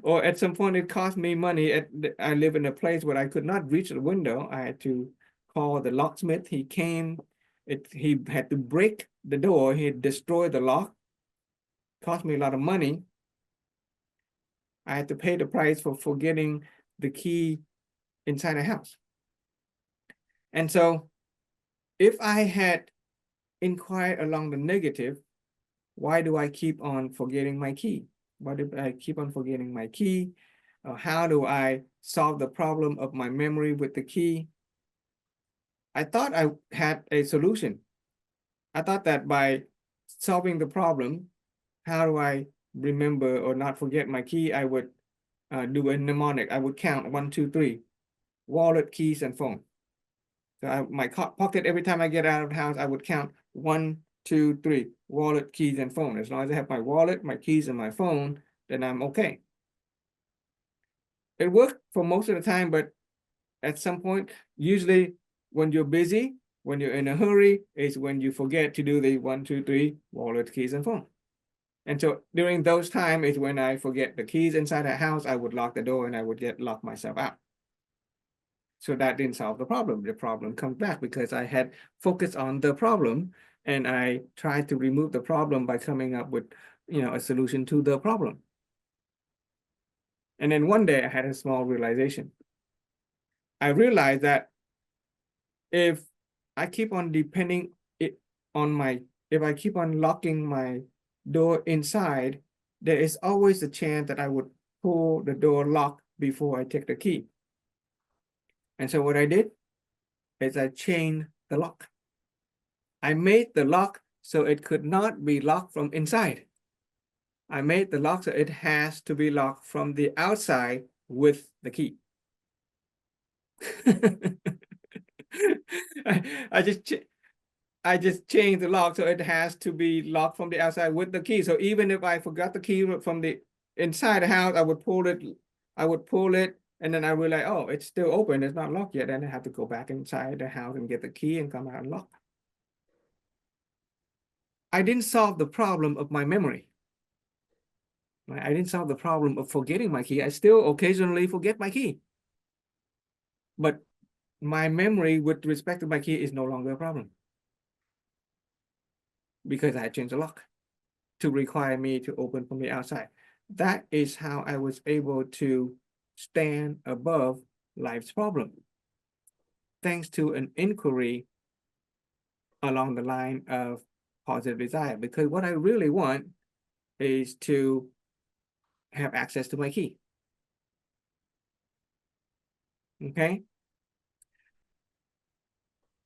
or at some point it cost me money. I live in a place where I could not reach the window. I had to call the locksmith. He came. He had to break the door. He had destroyed the lock. Cost me a lot of money. I had to pay the price for forgetting the key inside the house. And so if I had inquired along the negative, why do I keep on forgetting my key? Why do I keep on forgetting my key? How do I solve the problem of my memory with the key? I thought I had a solution. I thought that by solving the problem, how do I remember or not forget my key? I would do a mnemonic. I would count 1, 2, 3, wallet, keys, and phone. So my pocket, every time I get out of the house, I would count 1, 2, 3, wallet, keys, and phone. As long as I have my wallet, my keys, and my phone, then I'm okay. It worked for most of the time, but at some point, usually when you're busy, when you're in a hurry, is when you forget to do the 1, 2, 3, wallet, keys, and phone. And so during those times is when I forget the keys inside the house, I would lock the door and I would lock myself out. So that didn't solve the problem. The problem comes back because I had focused on the problem and I tried to remove the problem by coming up with, a solution to the problem. And then one day I had a small realization. I realized that if I keep on depending if I keep on locking my door inside, there is always a chance that I would pull the door lock before I take the key. And so what I did is I chained the lock. I made the lock so it could not be locked from inside. I made the lock so it has to be locked from the outside with the key. I just changed the lock so it has to be locked from the outside with the key. So even if I forgot the key from the inside the house, I would pull it, and then I realize, oh, it's still open, it's not locked yet. Then I have to go back inside the house and get the key and come out and lock. I didn't solve the problem of my memory. I didn't solve the problem of forgetting my key. I still occasionally forget my key. But my memory with respect to my key is no longer a problem, because I had changed the lock to require me to open from the outside. That is how I was able to stand above life's problem, thanks to an inquiry along the line of positive desire. Because what I really want is to have access to my key. Okay.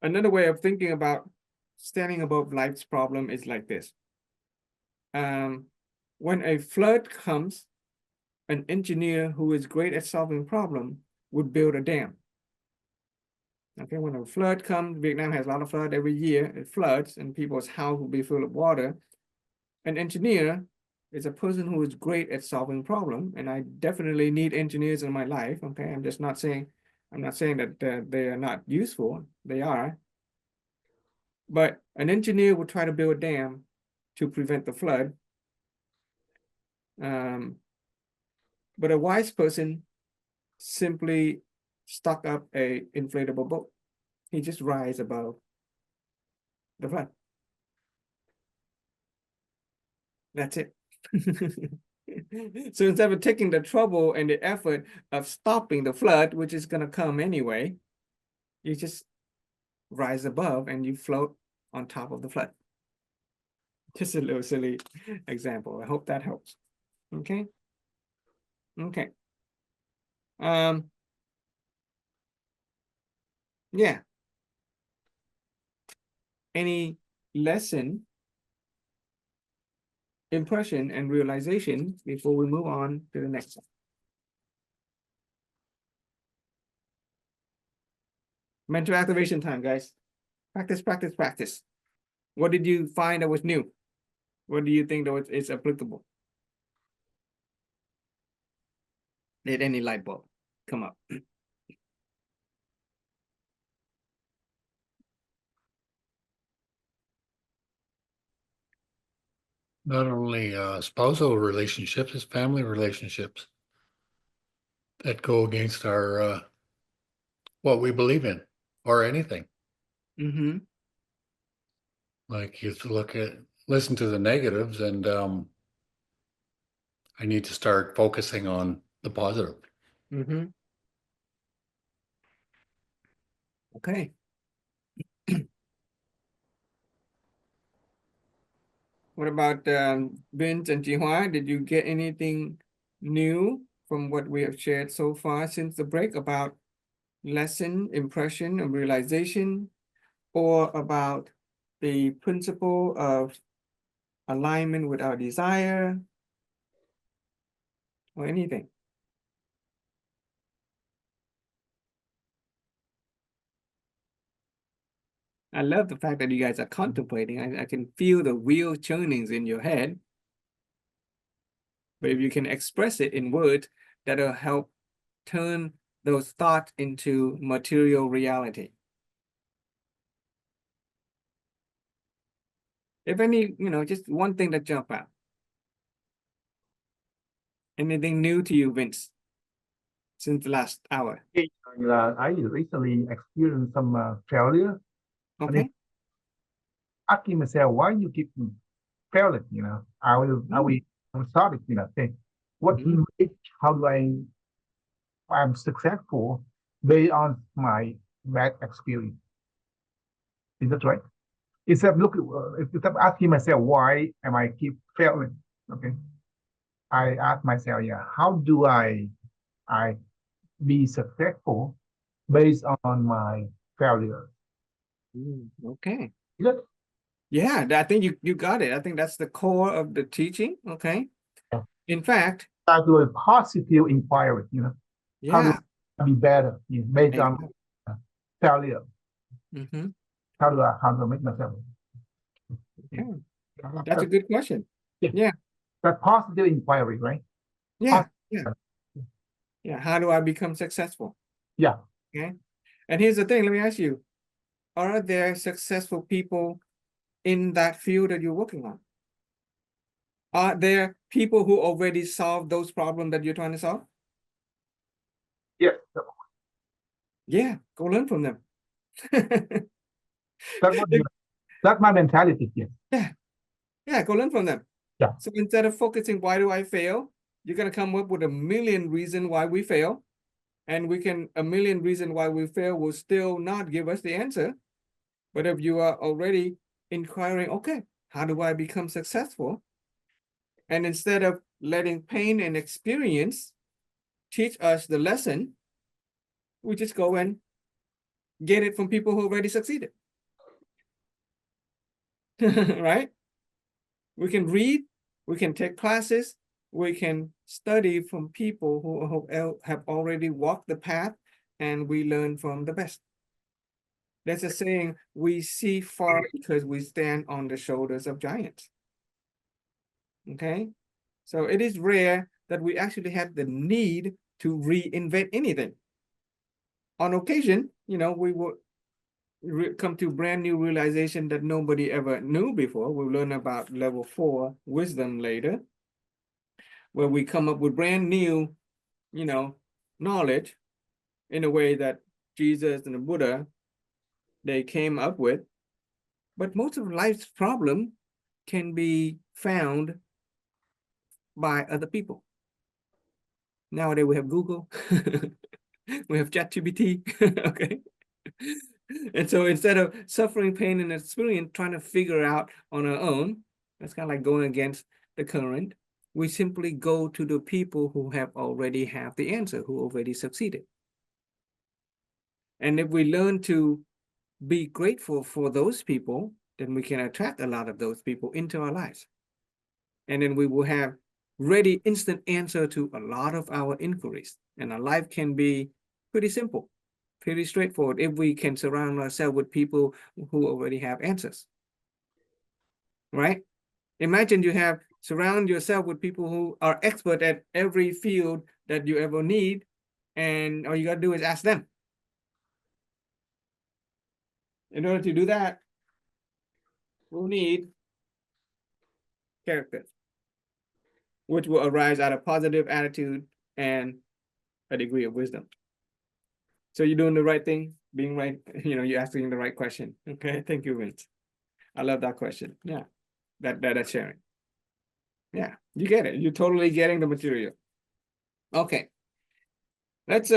Another way of thinking about standing above life's problem is like this. When a flood comes, an engineer who is great at solving problems would build a dam. Okay, when a flood comes, Vietnam has a lot of flood every year. It floods and people's house will be full of water. An engineer is a person who is great at solving problem, and I definitely need engineers in my life. Okay, I'm not saying that they are not useful. They are, but an engineer would try to build a dam to prevent the flood. But a wise person simply stuck up a inflatable boat. He just rise above the flood. That's it. So instead of taking the trouble and the effort of stopping the flood, which is going to come anyway, you just rise above and you float on top of the flood. Just a little silly example. I hope that helps. Okay. Okay. Yeah. Any lesson, impression, and realization before we move on to the next one? Mental activation time, guys. Practice, practice, practice. What did you find that was new? What do you think that is applicable? Did any light bulb come up? Not only spousal relationships, it's family relationships that go against our what we believe in or anything. Mm-hmm. Like you listen to the negatives, and I need to start focusing on the positive. Mm-hmm. Okay. What about Vince and Jihua? Did you get anything new from what we have shared so far since the break about lesson, impression, and realization, or about the principle of alignment with our desire, or anything? I love the fact that you guys are contemplating. I can feel the wheel churnings in your head. But if you can express it in words, that'll help turn those thoughts into material reality. If any, just one thing that jump out. Anything new to you, Vince, since the last hour? I recently experienced some failure. Okay. Asking myself, why you keep failing? I will start it. Say, what how do I'm successful based on my bad experience? Is that right? Instead of asking myself, why am I keep failing? Okay, I ask myself, yeah, how do I be successful based on my failure? Okay. Yeah. Yeah, I think you got it. I think that's the core of the teaching. Okay. Yeah. In fact, I do a positive inquiry. How do yeah. I be better based on failure? Mm-hmm. How do I make myself? Okay. That's a good question. Yeah. That positive inquiry, right? Yeah. Yeah. Yeah. How do I become successful? Yeah. Okay. And here's the thing, let me ask you, are there successful people in that field that you're working on? Are there people who already solved those problems that you're trying to solve? Yeah. Yeah, go learn from them. That's my mentality. Yeah. Yeah, go learn from them. Yeah. So instead of focusing, why do I fail? You're going to come up with a million reasons why we fail. And a million reasons why we fail will still not give us the answer. But if you are already inquiring, okay, how do I become successful? And instead of letting pain and experience teach us the lesson, we just go and get it from people who already succeeded. Right? We can read, we can take classes, we can study from people who have already walked the path, and we learn from the best. There's a saying, we see far because we stand on the shoulders of giants. Okay? So it is rare that we actually have the need to reinvent anything. On occasion, you know, we will come to brand new realization that nobody ever knew before. We'll learn about level 4 wisdom later, where we come up with brand new, you know, knowledge in a way that Jesus and the Buddha, they came up with. But most of life's problem can be found by other people. Nowadays we have Google, we have ChatGPT, okay? And so instead of suffering pain and experience, trying to figure out on our own, that's kind of like going against the current. We simply go to the people who already have the answer, who already succeeded. And if we learn to be grateful for those people, then we can attract a lot of those people into our lives. And then we will have ready instant answer to a lot of our inquiries. And our life can be pretty simple, pretty straightforward if we can surround ourselves with people who already have answers, right? Imagine you surround yourself with people who are expert at every field that you ever need, and all you got to do is ask them. In order to do that, we'll need character, which will arise out of positive attitude and a degree of wisdom. So you're doing the right thing, being right, you know, you're asking the right question. Okay, thank you, Vince. I love that question. Yeah, that's sharing. Yeah, you get it. You're totally getting the material. Okay, let's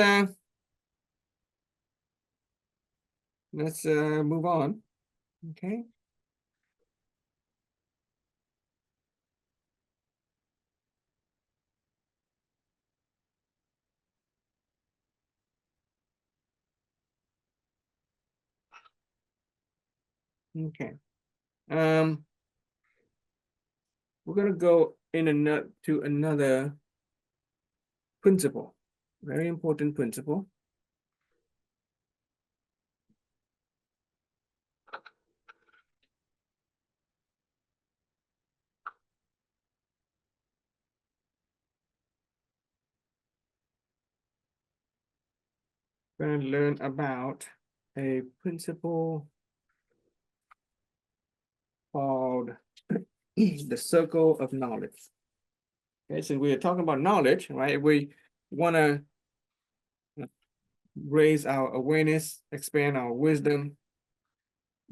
move on. Okay. Okay. We're gonna go in another principle, very important principle. We're gonna learn about a principle called the circle of knowledge. Okay, so we're talking about knowledge, right? We want to raise our awareness, expand our wisdom,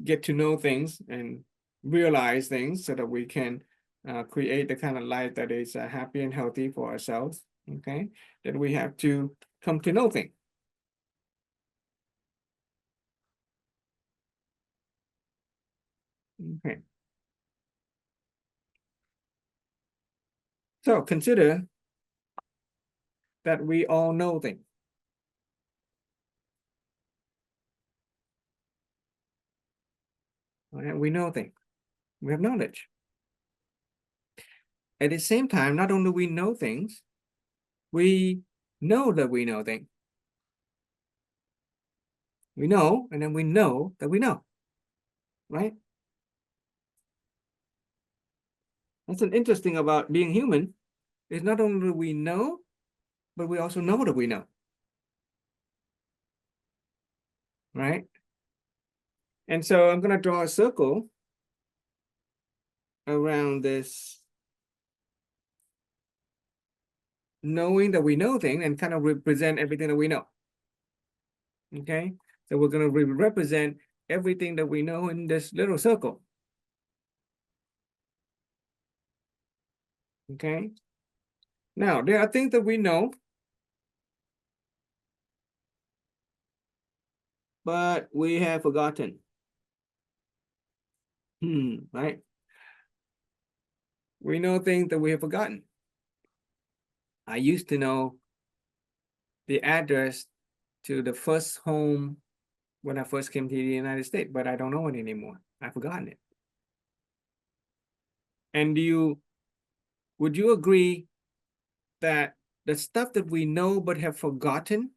get to know things and realize things so that we can create the kind of life that is happy and healthy for ourselves. Okay, then we have to come to know things. Okay. So consider that we all know things. Right? We know things. We have knowledge. At the same time, not only we know things, we know that we know things. We know, and then we know that we know. Right? That's an interesting about being human. Is not only do we know, but we also know that we know. Right? And so I'm going to draw a circle around this knowing that we know things and kind of represent everything that we know. Okay? So we're going to represent everything that we know in this little circle. Okay? Now, there are things that we know, but we have forgotten. Right? We know things that we have forgotten. I used to know the address to the first home when I first came to the United States, but I don't know it anymore. I've forgotten it. And would you agree that the stuff that we know but have forgotten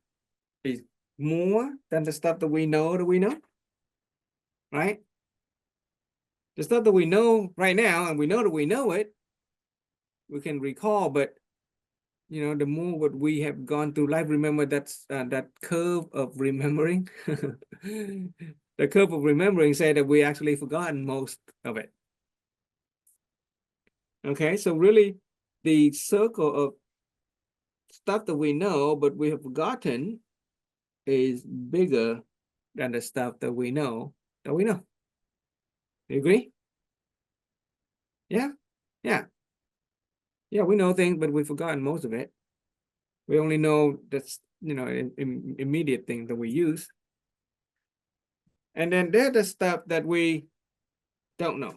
is more than the stuff that we know, right? The stuff that we know right now, and we know that we know it, we can recall, but the more what we have gone through life, remember that's that curve of remembering. The curve of remembering said that we actually forgotten most of it. Okay, so really the circle of stuff that we know but we have forgotten is bigger than the stuff that we know that we know. You agree? Yeah, yeah. Yeah, we know things, but we've forgotten most of it. We only know that's, immediate thing that we use. And then there's the stuff that we don't know.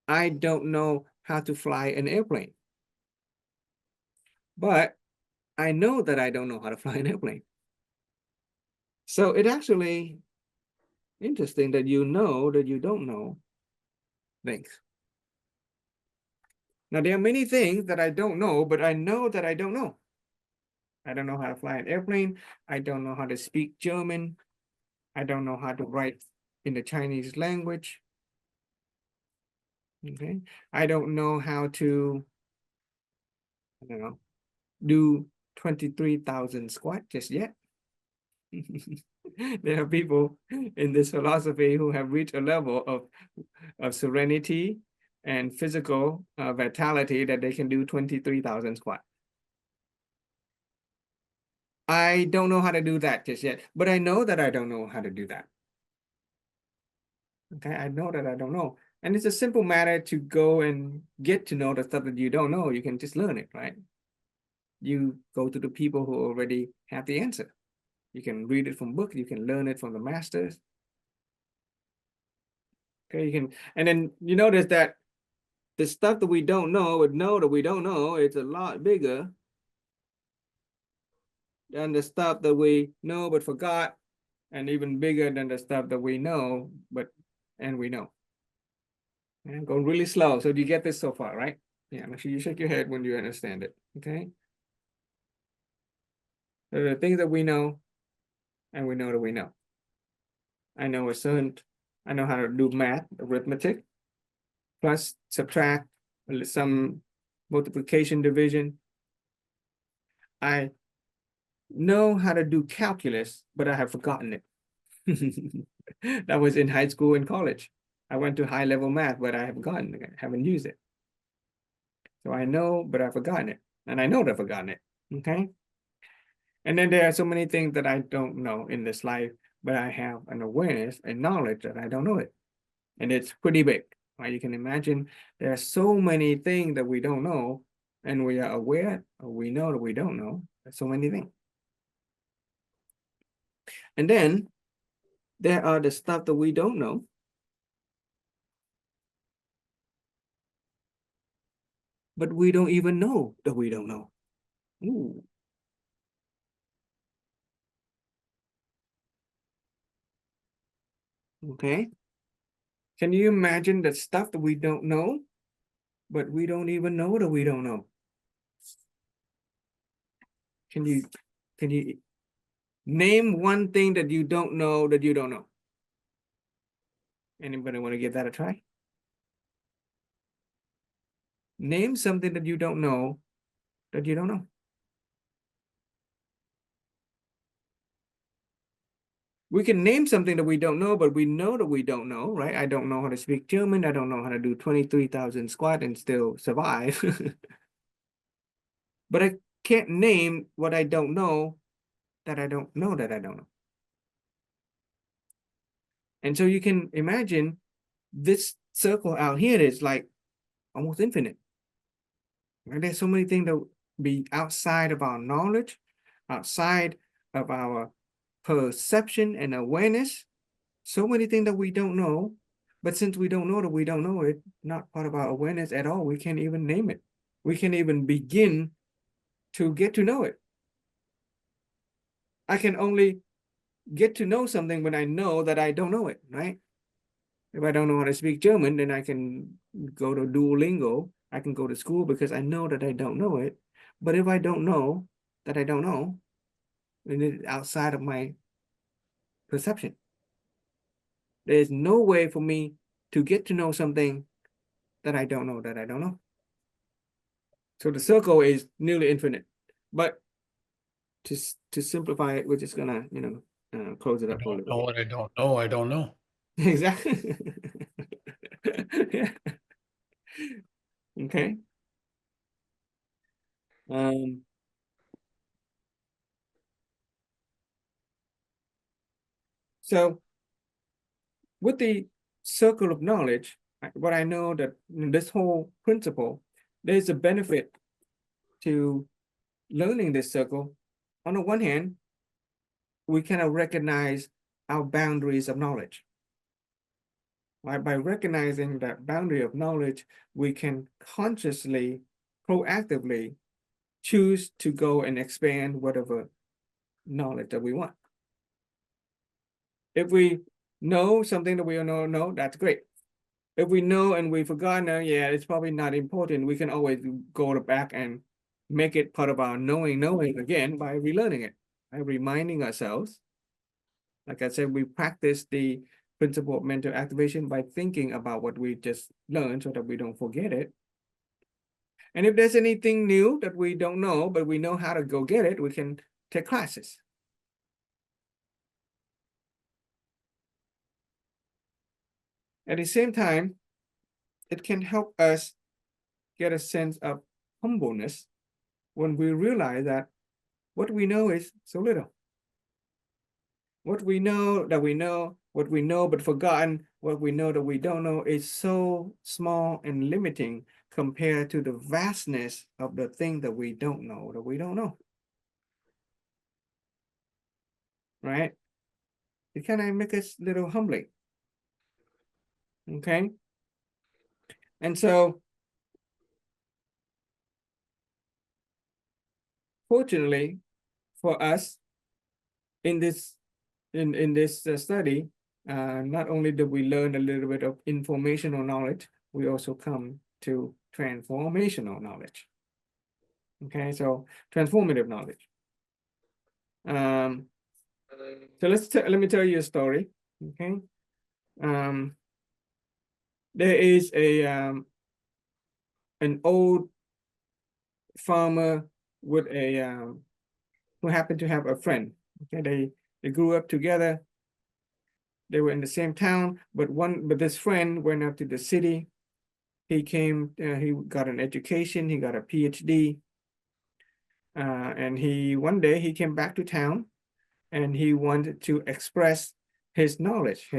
I don't know how to fly an airplane, but I know that I don't know how to fly an airplane. So it actually interesting that you know that you don't know things. Now, there are many things that I don't know, but I know that I don't know. I don't know how to fly an airplane. I don't know how to speak German. I don't know how to write in the Chinese language. Okay. I don't know how to, do 23,000 squat just yet. There are people in this philosophy who have reached a level of serenity and physical vitality that they can do 23,000 squat. I don't know how to do that just yet, but I know that I don't know how to do that. Okay, I know that I don't know. And it's a simple matter to go and get to know the stuff that you don't know. You can just learn it, right? You go to the people who already have the answer. You can read it from books, you can learn it from the masters. Okay, you can, and then you notice that the stuff that we don't know, but know that we don't know, it's a lot bigger than the stuff that we know but forgot, and even bigger than the stuff that we know, and we know. And going really slow. So do you get this so far, right? Yeah, make sure you shake your head when you understand it. Okay. There are things that we know, and we know that we know. I know I know how to do math, arithmetic, plus, subtract, some multiplication, division. I know how to do calculus, but I have forgotten it. That was in high school and college. I went to high level math, but I have forgotten it, haven't used it. So I know, but I've forgotten it. And I know that I've forgotten it. Okay. And then there are so many things that I don't know in this life, but I have an awareness and knowledge that I don't know it. And it's pretty big, right? You can imagine there are so many things that we don't know, and we are aware, or we know that we don't know. There's so many things. And then there are the stuff that we don't know. But we don't even know that we don't know. Ooh. Okay. Can you imagine the stuff that we don't know, but we don't even know that we don't know? Can you name one thing that you don't know that you don't know? Anybody want to give that a try? Name something that you don't know that you don't know. We can name something that we don't know, but we know that we don't know, right? I don't know how to speak German. I don't know how to do 23,000 squat and still survive. But I can't name what I don't know that I don't know that I don't know. And so you can imagine this circle out here is like almost infinite. And there's so many things that be outside of our knowledge, outside of our perception and awareness. So many things that we don't know. But since we don't know that we don't know it, not part of our awareness at all, we can't even name it. We can't even begin to get to know it. I can only get to know something when I know that I don't know it, right? If I don't know how to speak German, then I can go to Duolingo. I can go to school because I know that I don't know it. But if I don't know that I don't know, then it's outside of my perception. There's no way for me to get to know something that I don't know. So the circle is nearly infinite. But to simplify it, we're just gonna, close it I up for a don't little know what I don't know. I don't know. bit. Exactly. Yeah. Okay. So with the circle of knowledge, what I know that this whole principle, there's a benefit to learning this circle. On the one hand, we cannot recognize our boundaries of knowledge. Right? By recognizing that boundary of knowledge, we can consciously, proactively choose to go and expand whatever knowledge that we want. If we know something that we don't know, that's great. If we know and we forgot, yeah, it's probably not important. We can always go back and make it part of our knowing again by relearning it, by reminding ourselves. Like I said, we practice the principle of mental activation by thinking about what we just learned so that we don't forget it. And if there's anything new that we don't know, but we know how to go get it, we can take classes. At the same time, it can help us get a sense of humbleness when we realize that what we know is so little. What we know that we know, what we know but forgotten, what we know that we don't know is so small and limiting compared to the vastness of the thing that we don't know, right? It kind of makes us a little humbling, okay? And so, fortunately for us, in this study, not only did we learn a little bit of informational knowledge, we also come to transformational knowledge. Okay, so transformative knowledge. So let me tell you a story. Okay, there is an old farmer with who happened to have a friend. Okay, they grew up together. They were in the same town, but this friend went up to the city. He he got an education, he got a PhD. And one day he came back to town and he wanted to express his knowledge,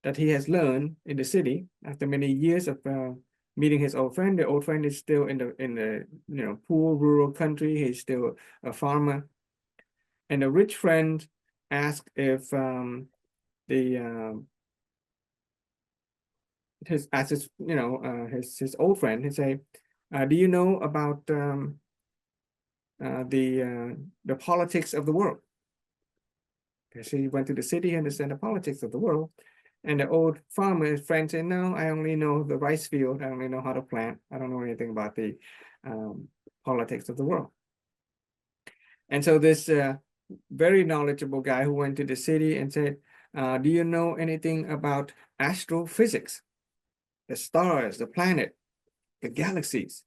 that he has learned in the city after many years of meeting his old friend. The old friend is still in the poor rural country. He's still a farmer. And the rich friend asked if his old friend, he say, do you know about the politics of the world? Because he went to the city, understand the politics of the world. And the old farmer friend said, no, I only know the rice field. I only know how to plant. I don't know anything about the politics of the world. And so this very knowledgeable guy who went to the city and said, do you know anything about astrophysics? The stars, the planet, the galaxies.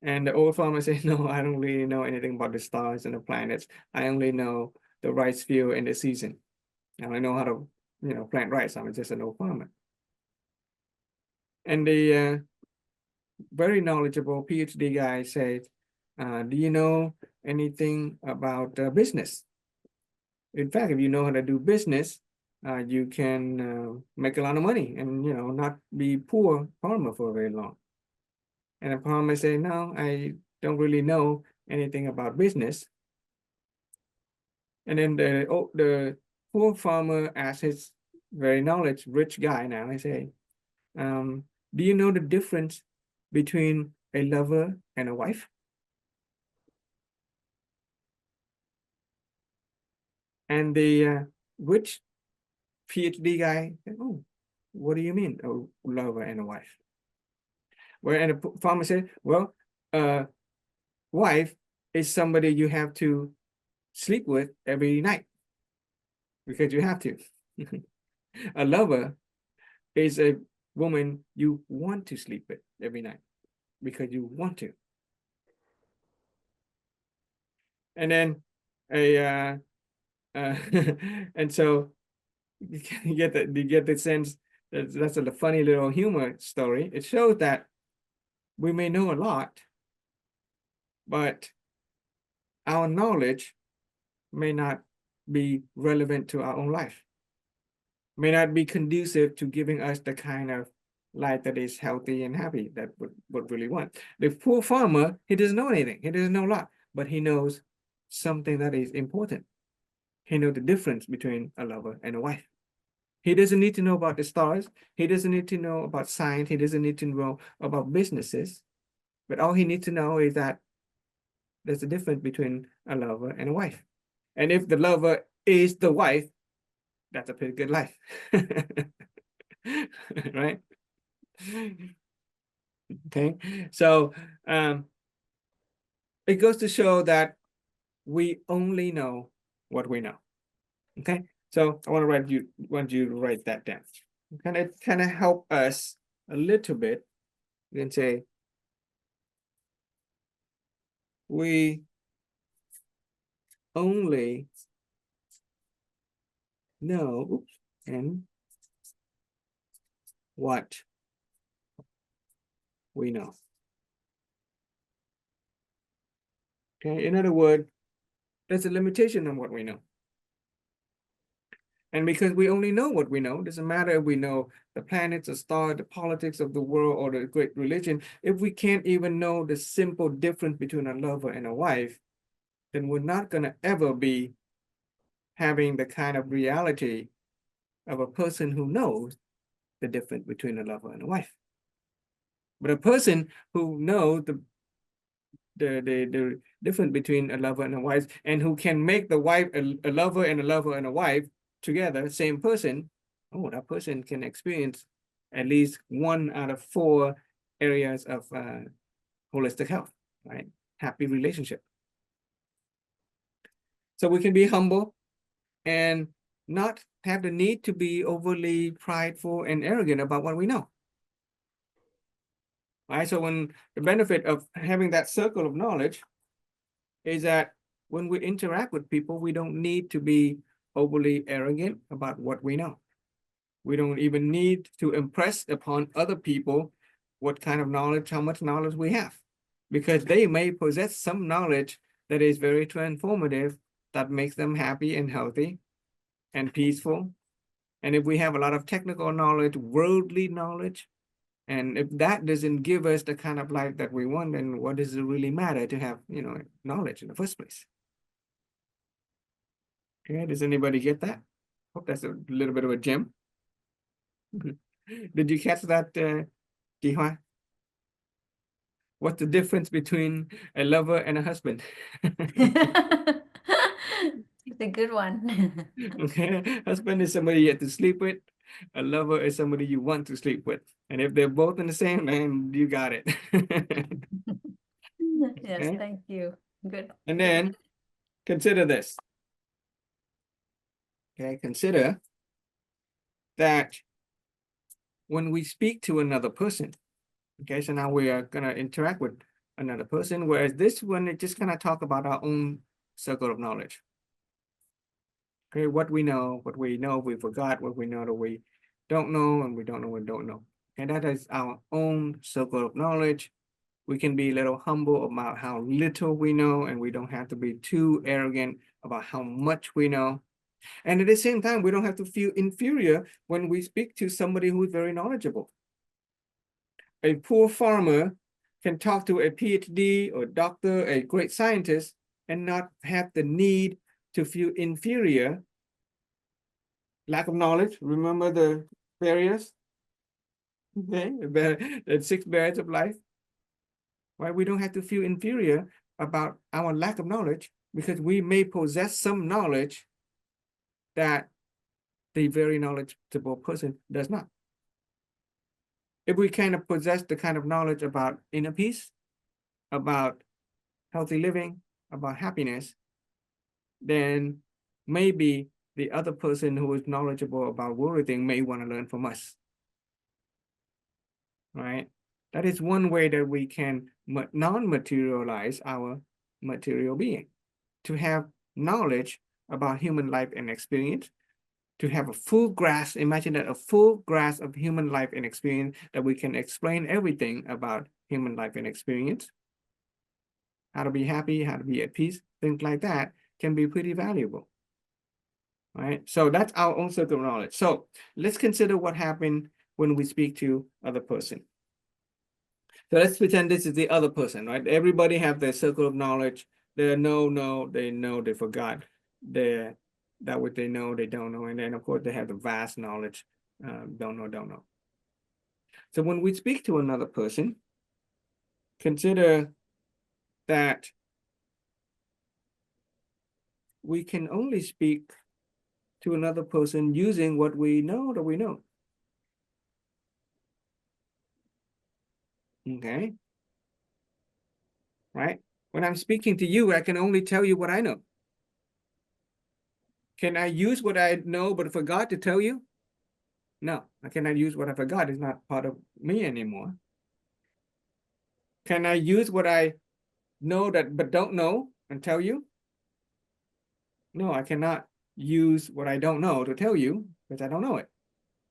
And the old farmer said, no, I don't really know anything about the stars and the planets. I only know the rice field and the season. I only know how to, plant rice. I'm just an old farmer. And the very knowledgeable PhD guy said, do you know anything about business? In fact, if you know how to do business, you can make a lot of money and, not be poor farmer for very long. And the farmer said, no, I don't really know anything about business. And then the poor farmer asked his very rich guy now, I say, do you know the difference between a lover and a wife? And the rich PhD guy said, oh, what do you mean, a lover and a wife? Well, and the farmer said, well, wife is somebody you have to sleep with every night because you have to. A lover is a woman you want to sleep with every night because you want to. And then and so you get the sense that that's a funny little humor story. It shows that we may know a lot, but our knowledge may not be relevant to our own life, may not be conducive to giving us the kind of life that is healthy and happy that would really want. The poor farmer, he doesn't know anything, he doesn't know a lot, but he knows something that is important. He knows the difference between a lover and a wife. He doesn't need to know about the stars. He doesn't need to know about science. He doesn't need to know about businesses. But all he needs to know is that there's a difference between a lover and a wife. And if the lover is the wife, that's a pretty good life. Right? Okay. So it goes to show that we only know what we know. Okay. So I want you to write that down. Kind of help us a little bit. You can say, we only know and what we know. Okay, in other words, there's a limitation on what we know. And because we only know what we know, it doesn't matter if we know the planets, the stars, the politics of the world, or the great religion, if we can't even know the simple difference between a lover and a wife, then we're not going to ever be having the kind of reality of a person who knows the difference between a lover and a wife. But a person who knows the difference between a lover and a wife, and who can make the wife a lover and a wife together, same person, oh, that person can experience at least 1 out of 4 areas of holistic health, right? Happy relationship. So we can be humble and not have the need to be overly prideful and arrogant about what we know. Right? So when the benefit of having that circle of knowledge is that when we interact with people, we don't need to be overly arrogant about what we know. We don't even need to impress upon other people what kind of knowledge, how much knowledge we have, because they may possess some knowledge that is very transformative, that makes them happy and healthy and peaceful. And if we have a lot of technical knowledge, worldly knowledge, and if that doesn't give us the kind of life that we want, then what does it really matter to have, knowledge in the first place? Okay, does anybody get that? Hope that's a little bit of a gem. Did you catch that, Dihua? What's the difference between a lover and a husband? It's a good one. Okay, husband is somebody you have to sleep with. A lover is somebody you want to sleep with. And if they're both in the same, then you got it. Yes, Okay. thank you. Good. And then consider this. Okay, consider that when we speak to another person, okay, so now we are going to interact with another person, whereas this one, it just kind of talk about our own circle of knowledge. Okay, what we know, we forgot, what we know that we don't know, and we don't know what we don't know. And that is our own circle of knowledge. We can be a little humble about how little we know, and we don't have to be too arrogant about how much we know. And at the same time, we don't have to feel inferior when we speak to somebody who is very knowledgeable. A poor farmer can talk to a PhD or doctor, a great scientist, and not have the need to feel inferior. Lack of knowledge, remember the barriers? Okay, the 6 barriers of life. Why we don't have to feel inferior about our lack of knowledge, because we may possess some knowledge that the very knowledgeable person does not. If we kind of possess the kind of knowledge about inner peace, about healthy living, about happiness, then maybe the other person who is knowledgeable about everything may want to learn from us. Right? That is one way that we can non-materialize our material being, to have knowledge about human life and experience, to have a full grasp, imagine that a full grasp of human life and experience, that we can explain everything about human life and experience, how to be happy, how to be at peace, things like that can be pretty valuable. Right? So that's our own circle of knowledge. So let's consider what happened when we speak to other person. So let's pretend this is the other person, right? Everybody have their circle of knowledge. They know, they know, they forgot. They're that what they know, they don't know. And then of course they have the vast knowledge, don't know. So when we speak to another person, consider that we can only speak to another person using what we know that we know. Okay. Right? When I'm speaking to you, I can only tell you what I know. Can I use what I know but forgot to tell you? No, I cannot use what I forgot. It's not part of me anymore. Can I use what I know that but don't know and tell you? No, I cannot use what I don't know to tell you because I don't know it.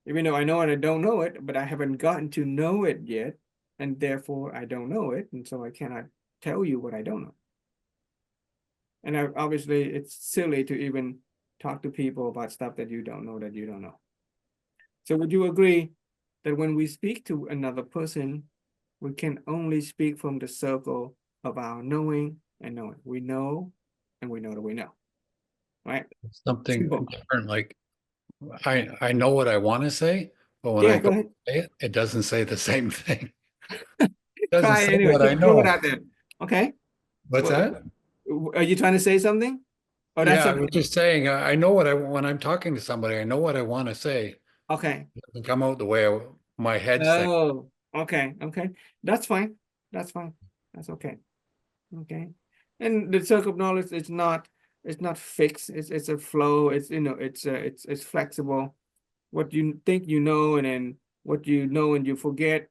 Even though I know it, I don't know it, but I haven't gotten to know it yet, and therefore I don't know it, and so I cannot tell you what I don't know. And obviously, it's silly to even talk to people about stuff that you don't know. So would you agree that when we speak to another person, we can only speak from the circle of our knowing and knowing? We know and we know that we know, right? Something Simple. different, like I know what I want to say, but when Yeah, I go go ahead. say it, it doesn't say the same thing. It doesn't Try say anyway. what I Throw it know. out there. Okay. What's that? Are you trying to say something? Oh, that's Yeah, I something. was just saying, I know what when I'm talking to somebody, I know what I want to say. Okay. It doesn't come out the way my head's thinking. Oh, okay. That's fine. That's okay. Okay. And the circle of knowledge is not, it's not fixed. It's a flow. It's, it's flexible. What you think you know, and then what you know and you forget.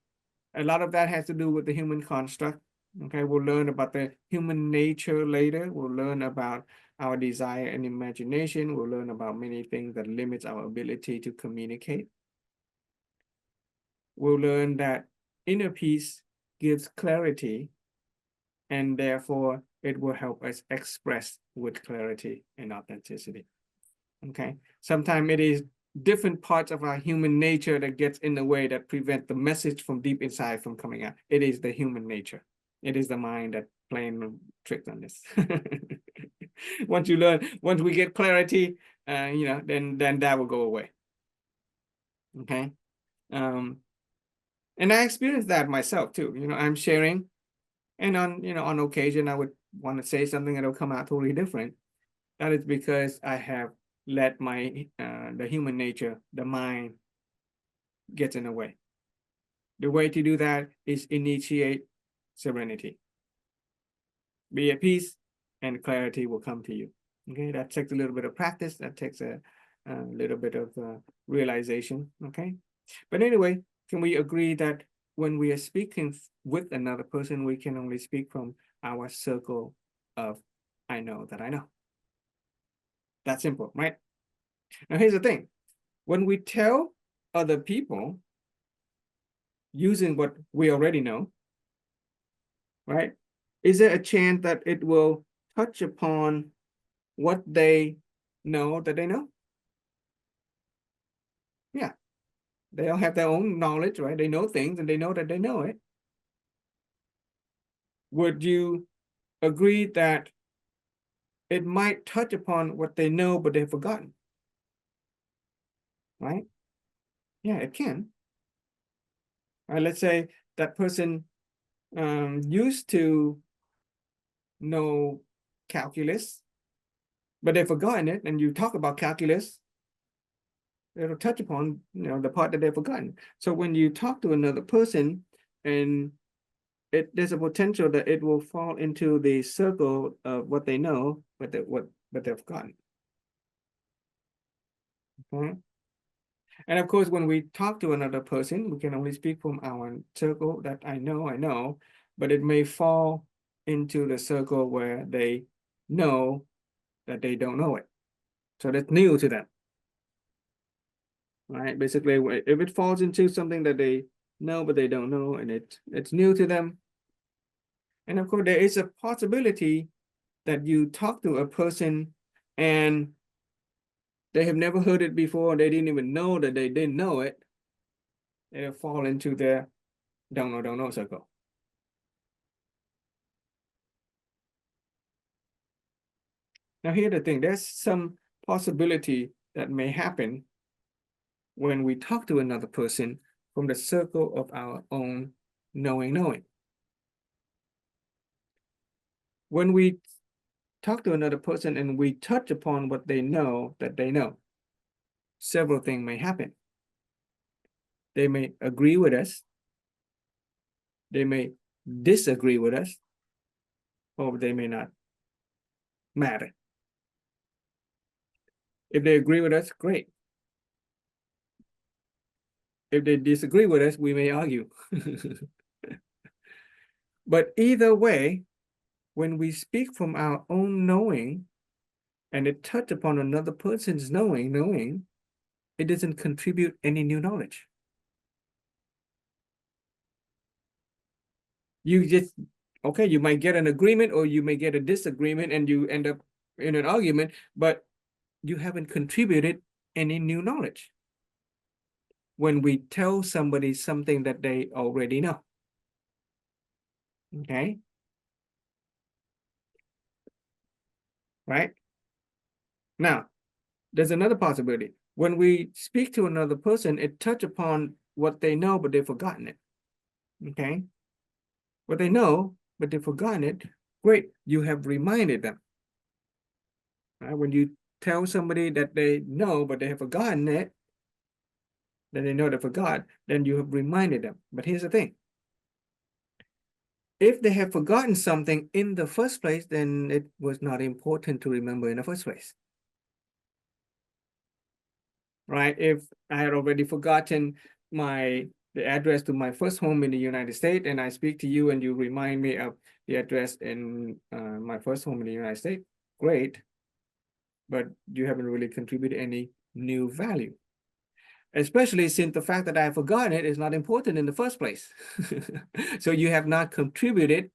A lot of that has to do with the human construct. Okay, we'll learn about the human nature later. We'll learn about our desire and imagination. We'll learn about many things that limits our ability to communicate. We'll learn that inner peace gives clarity, and therefore it will help us express with clarity and authenticity. Okay, sometimes it is different parts of our human nature that gets in the way, that prevent the message from deep inside from coming out. It is the human nature. It is the mind that playing tricks on this. Once we get clarity, then that will go away. Okay. And I experienced that myself too. I'm sharing, and on occasion I would want to say something that'll come out totally different. That is because I have let my the human nature, the mind, get in the way. The way to do that is initiate serenity. Be at peace, and clarity will come to you. Okay, that takes a little bit of practice. That takes a little bit of realization. Okay, but anyway, can we agree that when we are speaking with another person, we can only speak from our circle of I know that I know? That's simple, right? Now, here's the thing. When we tell other people using what we already know, right? Is there a chance that it will touch upon what they know that they know? Yeah. They all have their own knowledge, right? They know things and they know that they know it. Would you agree that it might touch upon what they know, but they've forgotten? Right? Yeah, it can. All right, let's say that person used to know calculus, but they've forgotten it, and you talk about calculus, it'll touch upon the part that they've forgotten. So when you talk to another person, and there's a potential that it will fall into the circle of what they know, but they've forgotten. right? And of course, when we talk to another person, we can only speak from our circle that I know, but it may fall into the circle where they know that they don't know it. So that's new to them, right? Basically, if it falls into something that they know but they don't know, and it's new to them, and of course, there is a possibility that you talk to a person and they have never heard it before, they didn't even know that they didn't know it, it'll fall into their don't know circle. Now, here's the thing, there's some possibility that may happen when we talk to another person from the circle of our own knowing. When we talk to another person and we touch upon what they know that they know, several things may happen. They may agree with us, they may disagree with us, or they may not matter. If they agree with us, great. If they disagree with us, we may argue. But either way, when we speak from our own knowing and it touch upon another person's knowing, it doesn't contribute any new knowledge. You just, okay, you might get an agreement or you may get a disagreement and you end up in an argument, but you haven't contributed any new knowledge when we tell somebody something that they already know. Okay? Right? Now, there's another possibility. When we speak to another person, it touch upon what they know, but they've forgotten it. Okay? What they know, but they've forgotten it. Great, you have reminded them. Right? When you tell somebody that they know, but they have forgotten it, that they know they forgot, then you have reminded them. But here's the thing. If they have forgotten something in the first place, then it was not important to remember in the first place. Right? If I had already forgotten the address to my first home in the United States, and I speak to you and you remind me of the address in my first home in the United States, great. But you haven't really contributed any new value. Especially since the fact that I have forgotten it is not important in the first place. So you have not contributed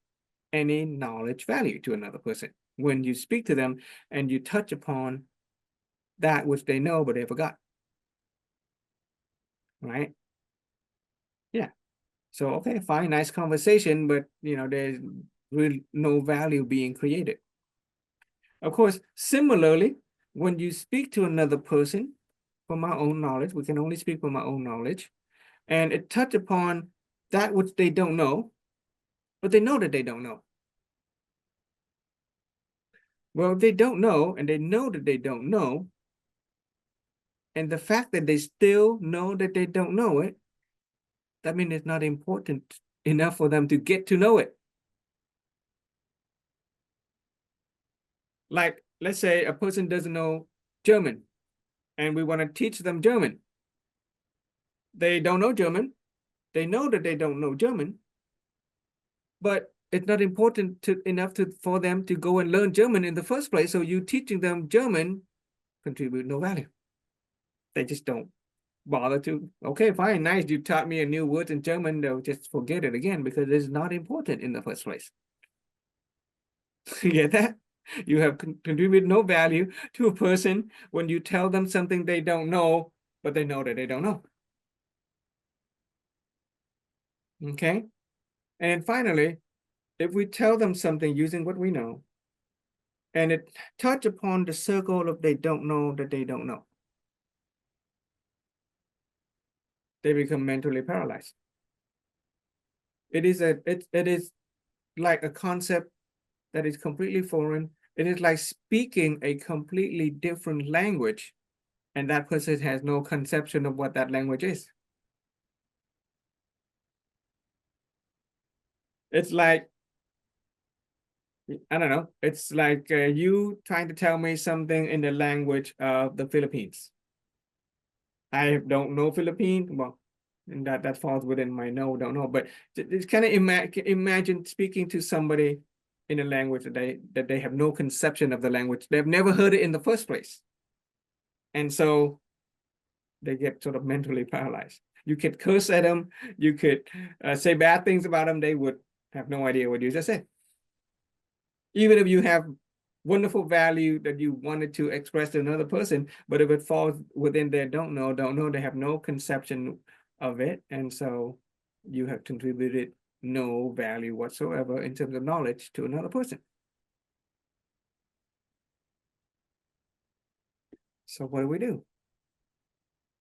any knowledge value to another person when you speak to them and you touch upon that which they know but they forgot. Right? Yeah. So, okay, fine, nice conversation, but there's really no value being created. Of course, similarly, when you speak to another person from our own knowledge, we can only speak from our own knowledge, and it touch upon that which they don't know, but they know that they don't know. Well, if they don't know, and they know that they don't know, and the fact that they still know that they don't know it, that means it's not important enough for them to get to know it. Like, let's say a person doesn't know German, and we want to teach them German. They don't know German. They know that they don't know German, but it's not important enough for them to go and learn German in the first place. So you teaching them German contribute no value. They just don't bother to. Okay, fine, nice. You taught me a new word in German. They'll just forget it again because it's not important in the first place. You get that? You have contributed no value to a person when you tell them something they don't know, but they know that they don't know. Okay? And finally, if we tell them something using what we know, and it touch upon the circle of they don't know that they don't know, they become mentally paralyzed. It is like a concept that is completely foreign. It is like speaking a completely different language, and that person has no conception of what that language is. It's like, I don't know, it's like you trying to tell me something in the language of the Philippines. I don't know Philippine. Well, and that falls within my no, don't know. But it's kind of imagine speaking to somebody in a language that they have no conception of the language. They've never heard it in the first place. And so they get sort of mentally paralyzed. You could curse at them, you could say bad things about them, they would have no idea what you just said. Even if you have wonderful value that you wanted to express to another person, but if it falls within their don't know, they have no conception of it. And so you have contributed no value whatsoever in terms of knowledge to another person. So what do we do?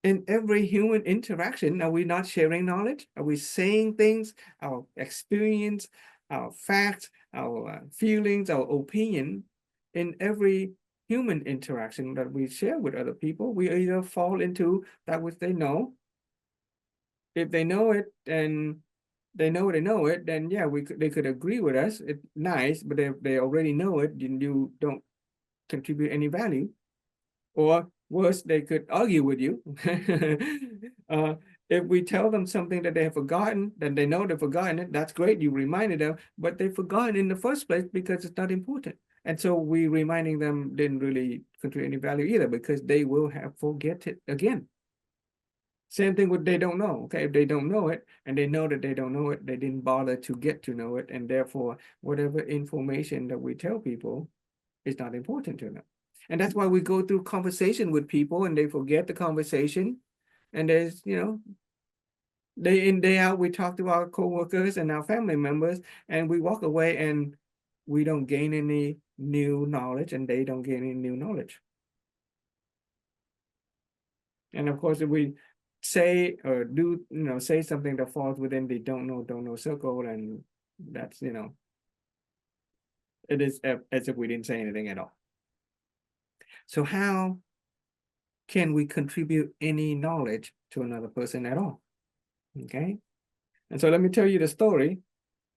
In every human interaction, are we not sharing knowledge? Are we saying things, our experience, our facts, our feelings, our opinion? In every human interaction that we share with other people, we either fall into that which they know. If they know it and they know it, then yeah, they could agree with us. It's nice, but if they already know it, then you don't contribute any value. Or worse, they could argue with you. If we tell them something that they have forgotten, then they know they've forgotten it. That's great. You reminded them, but they've forgotten in the first place because it's not important. And so we reminding them didn't really contribute any value either, because they will have forget it again. Same thing with they don't know. Okay, if they don't know it and they know that they don't know it, they didn't bother to get to know it. And therefore, whatever information that we tell people is not important to them. And that's why we go through conversation with people and they forget the conversation. And there's, day in, day out, we talk to our coworkers and our family members, and we walk away and we don't gain any new knowledge, and they don't gain any new knowledge. And of course, if we say or do, say something that falls within the don't know circle, and that's, it is as if we didn't say anything at all. So how can we contribute any knowledge to another person at all? Okay. And so let me tell you the story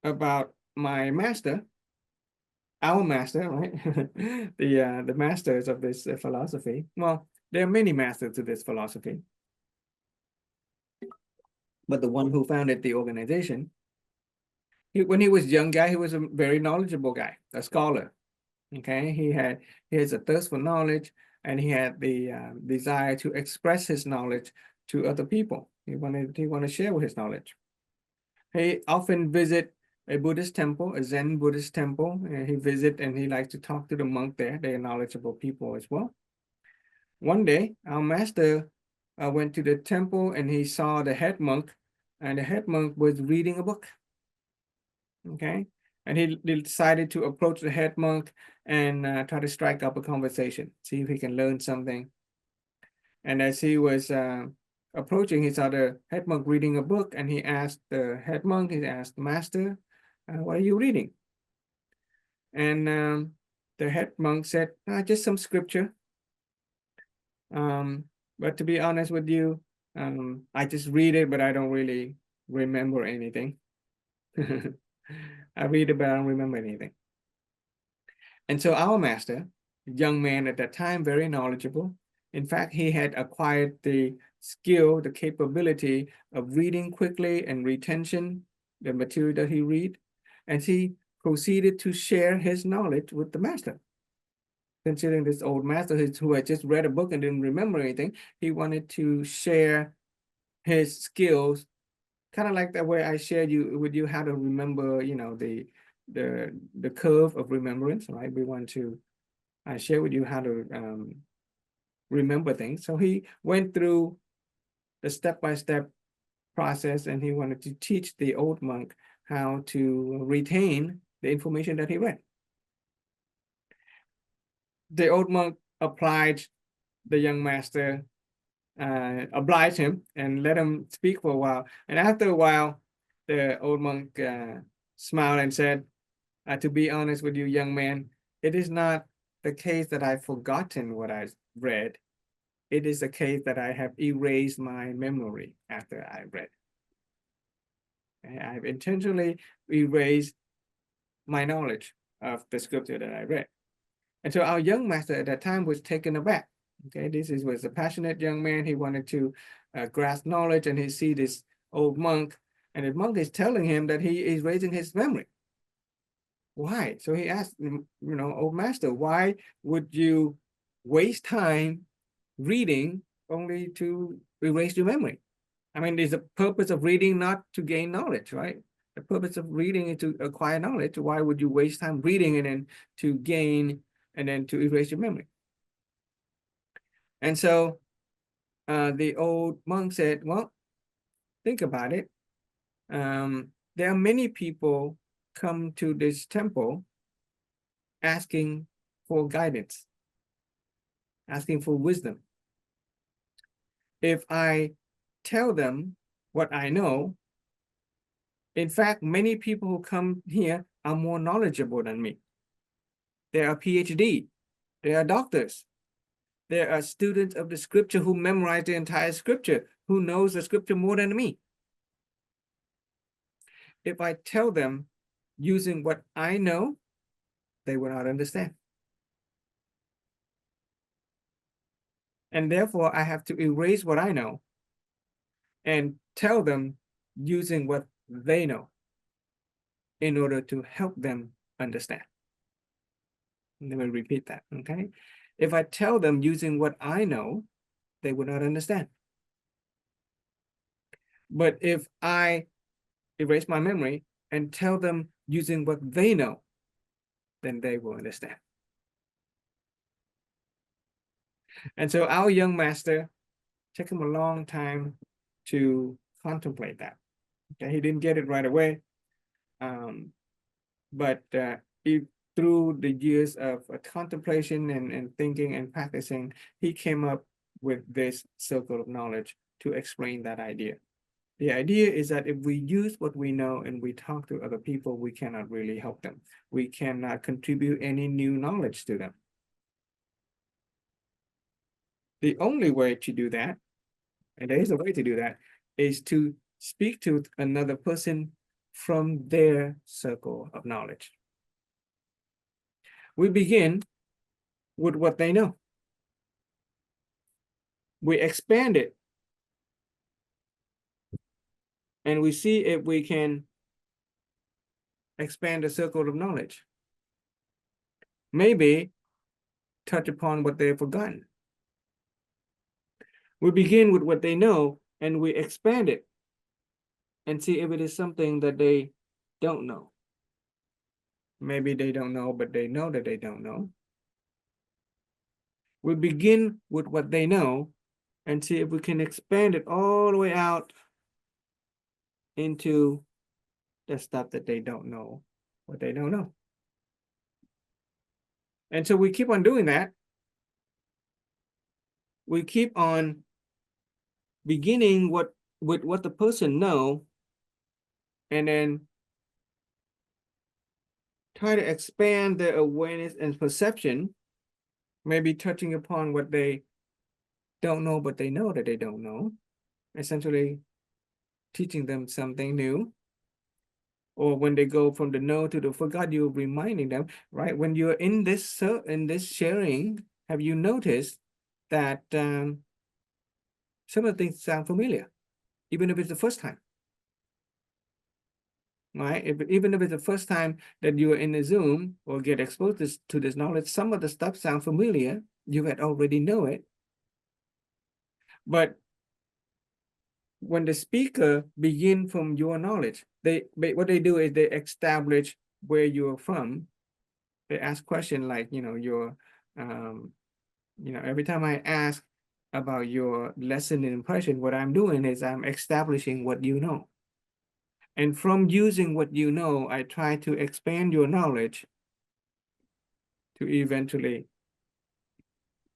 about my master, our master, right? the masters of this philosophy. Well, there are many masters to this philosophy, but the one who founded the organization, when he was a young guy, he was a very knowledgeable guy, a scholar. Okay, he has a thirst for knowledge, and he had the desire to express his knowledge to other people. He wanted to share with his knowledge. He often visit a Buddhist temple, a Zen Buddhist temple, and he visit and he likes to talk to the monk there. They are knowledgeable people as well. One day, our master went to the temple and he saw the head monk, and the head monk was reading a book. Okay, and he decided to approach the head monk and try to strike up a conversation, see if he can learn something. And as he was approaching, he saw the head monk reading a book, and he asked the head monk, he asked the master, what are you reading? And the head monk said, just some scripture. But to be honest with you, I just read it, but I don't really remember anything. I read it, but I don't remember anything. And so our master, young man at that time, very knowledgeable. In fact, he had acquired the skill, the capability of reading quickly and retention, the material that he read. And he proceeded to share his knowledge with the master. Considering this old master who had just read a book and didn't remember anything, he wanted to share his skills, kind of like that way I shared with you how to remember, the curve of remembrance, right? We want to share with you how to remember things. So he went through the step-by-step process, and he wanted to teach the old monk how to retain the information that he read. The old monk obliged the young master, obliged him and let him speak for a while. And after a while, the old monk smiled and said, to be honest with you, young man, it is not the case that I've forgotten what I read. It is the case that I have erased my memory after I read. I've intentionally erased my knowledge of the scripture that I read. And so our young master at that time was taken aback. Okay, was a passionate young man. He wanted to grasp knowledge, and he see this old monk, and the monk is telling him that he is raising his memory. Why? So he asked, old master, why would you waste time reading only to erase your memory? I mean, there's a purpose of reading not to gain knowledge, right? The purpose of reading is to acquire knowledge. Why would you waste time reading and then to gain and then to erase your memory? And so the old monk said, well, think about it. There are many people come to this temple asking for guidance, asking for wisdom. If I tell them what I know, in fact, many people who come here are more knowledgeable than me. They are PhD, they are doctors, there are students of the scripture who memorize the entire scripture, who knows the scripture more than me. If I tell them using what I know, they will not understand. And therefore, I have to erase what I know and tell them using what they know in order to help them understand. Let me repeat that, okay? If I tell them using what I know, they will not understand. But if I erase my memory and tell them using what they know, then they will understand. And so our young master took him a long time to contemplate that. Okay, he didn't get it right away, but through the years of contemplation and thinking and practicing, he came up with this circle of knowledge to explain that idea. The idea is that if we use what we know and we talk to other people, we cannot really help them. We cannot contribute any new knowledge to them. The only way to do that, and there is a way to do that, is to speak to another person from their circle of knowledge. We begin with what they know. We expand it, and we see if we can expand the circle of knowledge. Maybe touch upon what they've forgotten. We begin with what they know, and we expand it and see if it is something that they don't know. Maybe they don't know, but they know that they don't know. We begin with what they know and see if we can expand it all the way out into the stuff that they don't know, what they don't know. And so we keep on doing that. We keep on beginning with what the person know, and then try to expand their awareness and perception, maybe touching upon what they don't know, but they know that they don't know, essentially teaching them something new. Or when they go from the know to the forgot, you're reminding them, right? When you're in this sharing, have you noticed that some of the things sound familiar, even if it's the first time? Right? Even if it's the first time that you are in the Zoom or get exposed to this knowledge, some of the stuff sound familiar. You had already know it. But when the speaker begin from your knowledge, what they do is they establish where you're from. They ask questions like, every time I ask about your lesson and impression, what I'm doing is I'm establishing what you know. And from using what you know, I try to expand your knowledge to eventually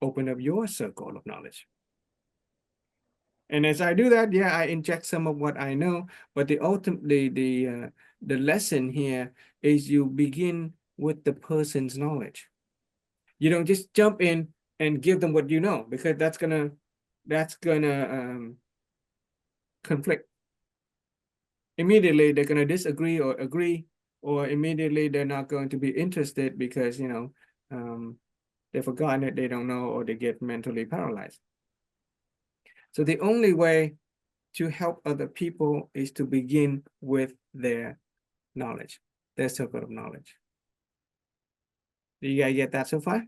open up your circle of knowledge. And as I do that, yeah, I inject some of what I know, but the lesson here is you begin with the person's knowledge. You don't just jump in and give them what you know, because that's gonna conflict. Immediately they're gonna disagree or agree, or immediately they're not going to be interested because they've forgotten it, they don't know, or they get mentally paralyzed. So the only way to help other people is to begin with their knowledge, their circle of knowledge. Do you guys get that so far?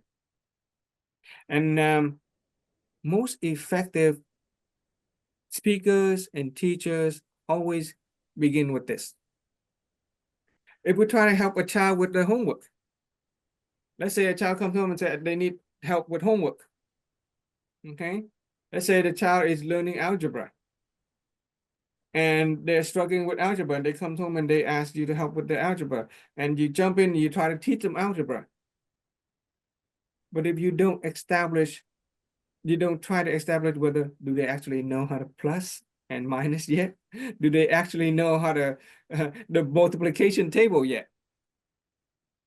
And most effective speakers and teachers always begin with this. If we try to help a child with their homework, let's say a child comes home and says they need help with homework. Okay, let's say the child is learning algebra and they're struggling with algebra, and they come home and they ask you to help with the algebra, and you jump in and you try to teach them algebra. But if you don't try to establish whether do they actually know how to plus and minus yet? Do they actually know how to the multiplication table yet?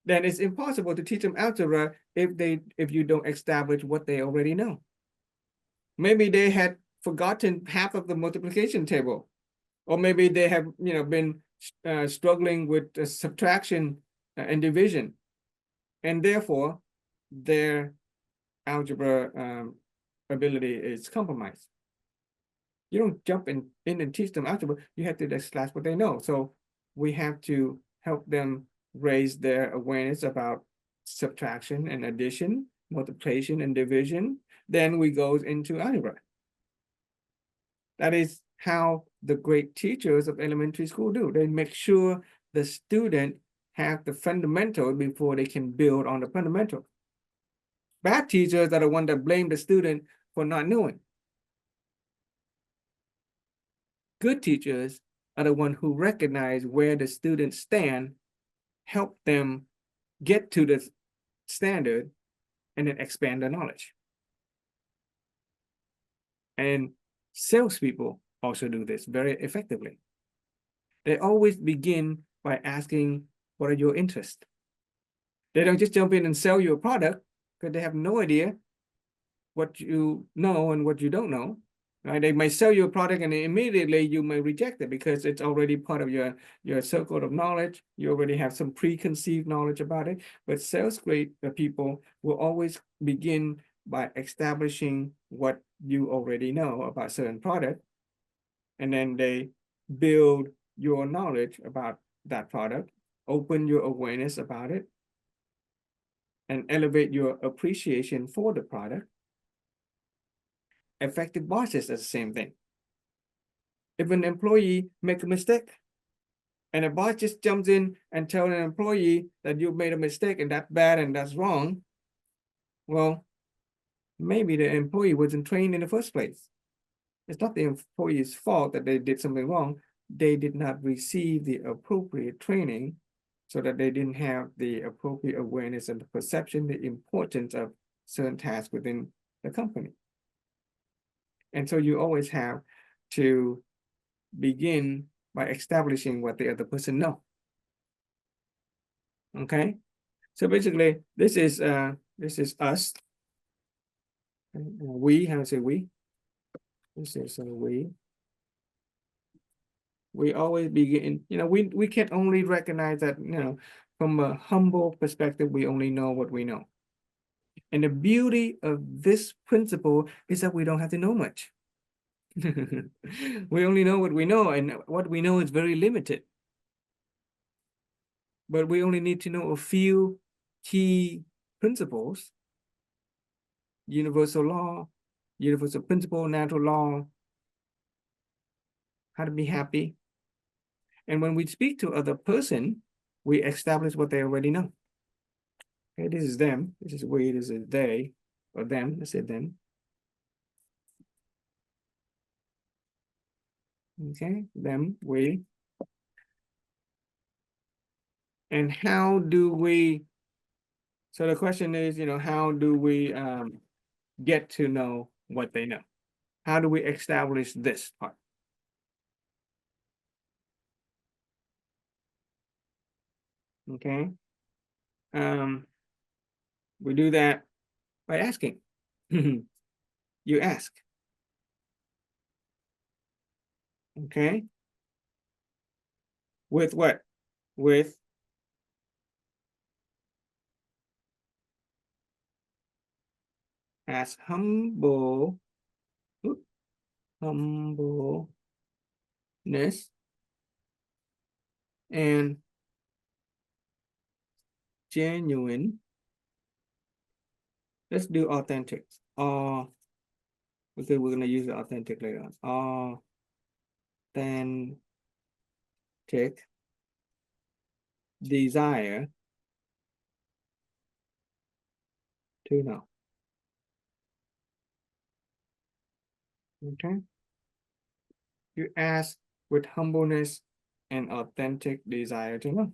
Then it's impossible to teach them algebra if you don't establish what they already know. Maybe they had forgotten half of the multiplication table, or maybe they have been struggling with subtraction and division, and therefore their algebra ability is compromised. You don't jump in and teach them algebra. You have to establish what they know. So we have to help them raise their awareness about subtraction and addition, multiplication and division. Then we go into algebra. That is how the great teachers of elementary school do. They make sure the student have the fundamental before they can build on the fundamental. Bad teachers are the ones that blame the student for not knowing. Good teachers are the ones who recognize where the students stand, help them get to the standard, and then expand their knowledge. And salespeople also do this very effectively. They always begin by asking, what are your interests? They don't just jump in and sell you a product because they have no idea what you know and what you don't know. Right? They may sell you a product and immediately you may reject it because it's already part of your circle of knowledge. You already have some preconceived knowledge about it. But sales great people will always begin by establishing what you already know about certain product, and then they build your knowledge about that product, open your awareness about it, and elevate your appreciation for the product. Effective bosses are the same thing. If an employee makes a mistake and a boss just jumps in and tells an employee that you made a mistake and that's bad and that's wrong, well, maybe the employee wasn't trained in the first place. It's not the employee's fault that they did something wrong. They did not receive the appropriate training so that they didn't have the appropriate awareness and the perception, the importance of certain tasks within the company. And so you always have to begin by establishing what the other person knows. Okay, so basically this is us. We, how to say we? This is we. We always begin, we can only recognize that, from a humble perspective, we only know what we know. And the beauty of this principle is that we don't have to know much. We only know what we know, and what we know is very limited. But we only need to know a few key principles: universal law, universal principle, natural law, how to be happy. And when we speak to other person, we establish what they already know. Okay, this is them, this is we, this is they, or them, let's say them. Okay, them, we. And how do we, so the question is, how do we get to know what they know? How do we establish this part? Okay. We do that by asking. You ask. Okay. With what? With as humbleness and genuine. Let's do authentic. Okay, we're gonna use authentic later on. Authentic desire to know. Okay. You ask with humbleness and authentic desire to know.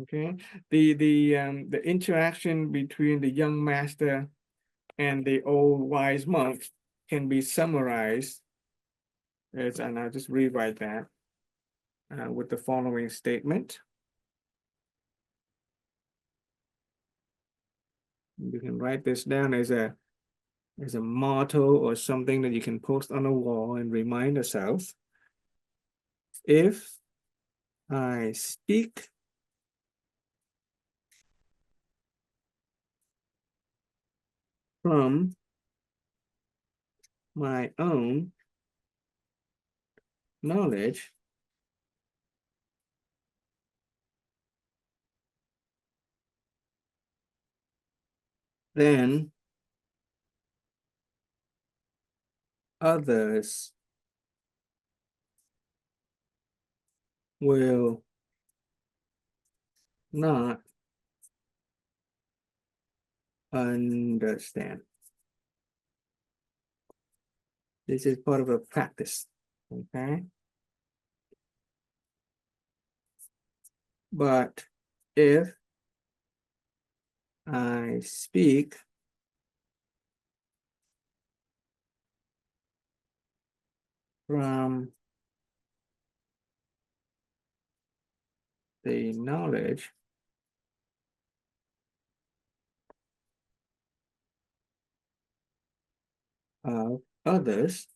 Okay. The interaction between the young master and the old wise monk can be summarized as, and I'll just rewrite that with the following statement. You can write this down as a motto or something that you can post on a wall and remind yourself. If I speak from my own knowledge, then others will not understand. This is part of a practice, okay? But if I speak from the knowledge of others,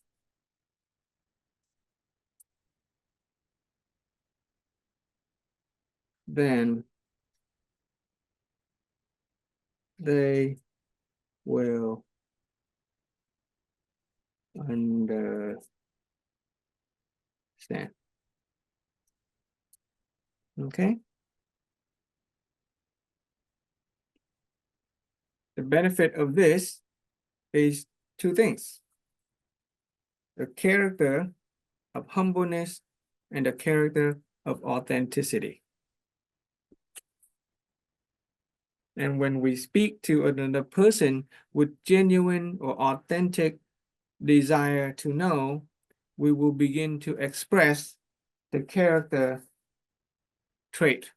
then they will understand. Okay? The benefit of this is two things: the character of humbleness and the character of authenticity. And when we speak to another person with genuine or authentic desire to know, we will begin to express the character trait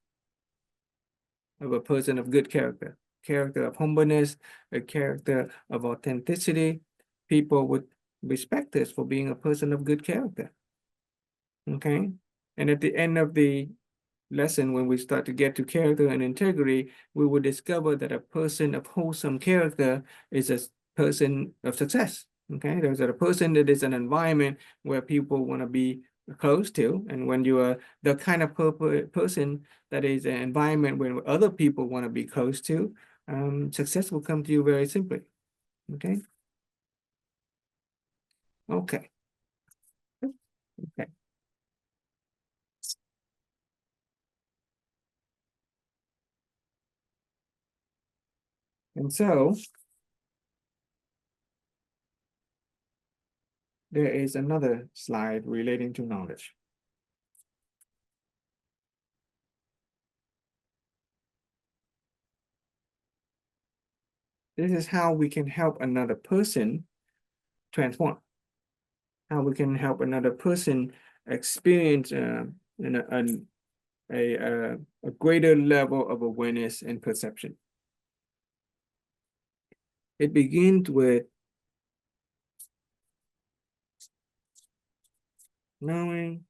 of a person of good character of humbleness, a character of authenticity. People would respect us for being a person of good character. Okay. And at the end of the lesson, when we start to get to character and integrity, we will discover that a person of wholesome character is a person of success. Okay, there's a person that is an environment where people want to be close to, and when you are the kind of person that is an environment where other people want to be close to, success will come to you very simply. Okay. Okay. Okay. And so there is another slide relating to knowledge. This is how we can help another person transform, how we can help another person experience a greater level of awareness and perception. It begins with knowing,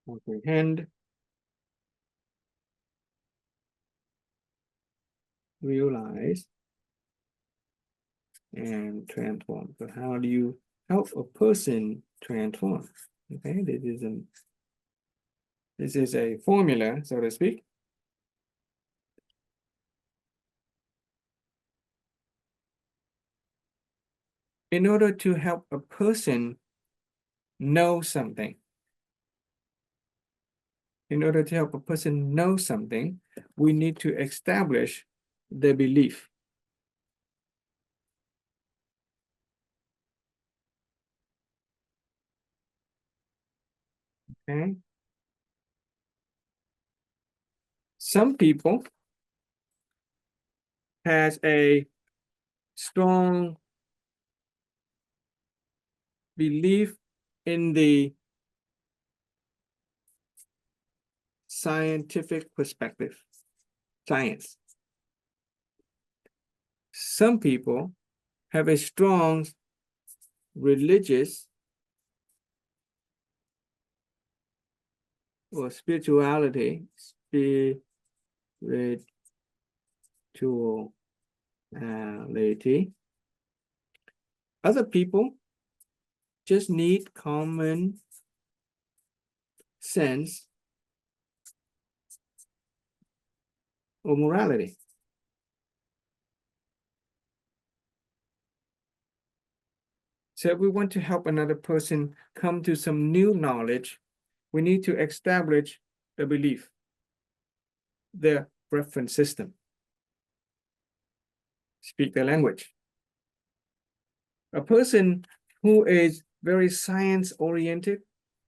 comprehend, realize, and transform. So how do you help a person transform? Okay, this is a formula, so to speak. In order to help a person know something, we need to establish the belief. Okay. Some people has a strong belief in the scientific perspective, science. Some people have a strong religious or spirituality, spirituality. Other people just need common sense or morality. So if we want to help another person come to some new knowledge, we need to establish the belief, the reference system, speak the language. A person who is very science oriented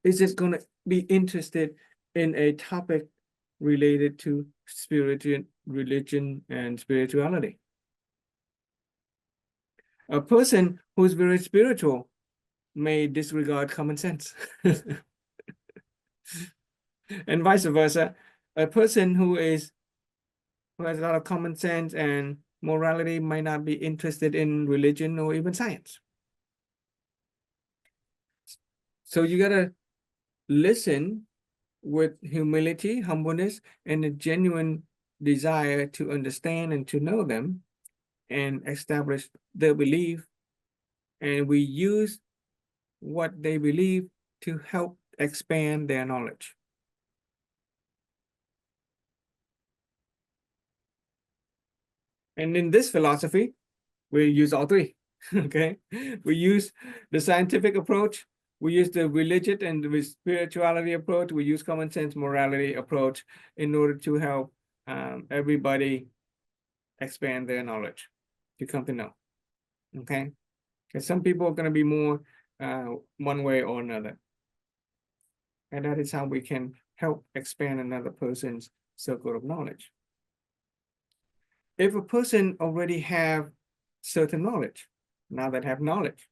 is just going to be interested in a topic related to spiritual religion and spirituality. A person who's very spiritual may disregard common sense. And vice versa. A person who has a lot of common sense and morality might not be interested in religion or even science. So you gotta listen with humility, humbleness, and a genuine desire to understand and to know them and establish their belief. And we use what they believe to help expand their knowledge. And in this philosophy, we use all three, okay? We use the scientific approach, we use the religious and the spirituality approach, we use common sense morality approach in order to help everybody expand their knowledge, to come to know, okay? Because some people are gonna be more one way or another. And that is how we can help expand another person's circle of knowledge. If a person already have certain knowledge, now that have knowledge,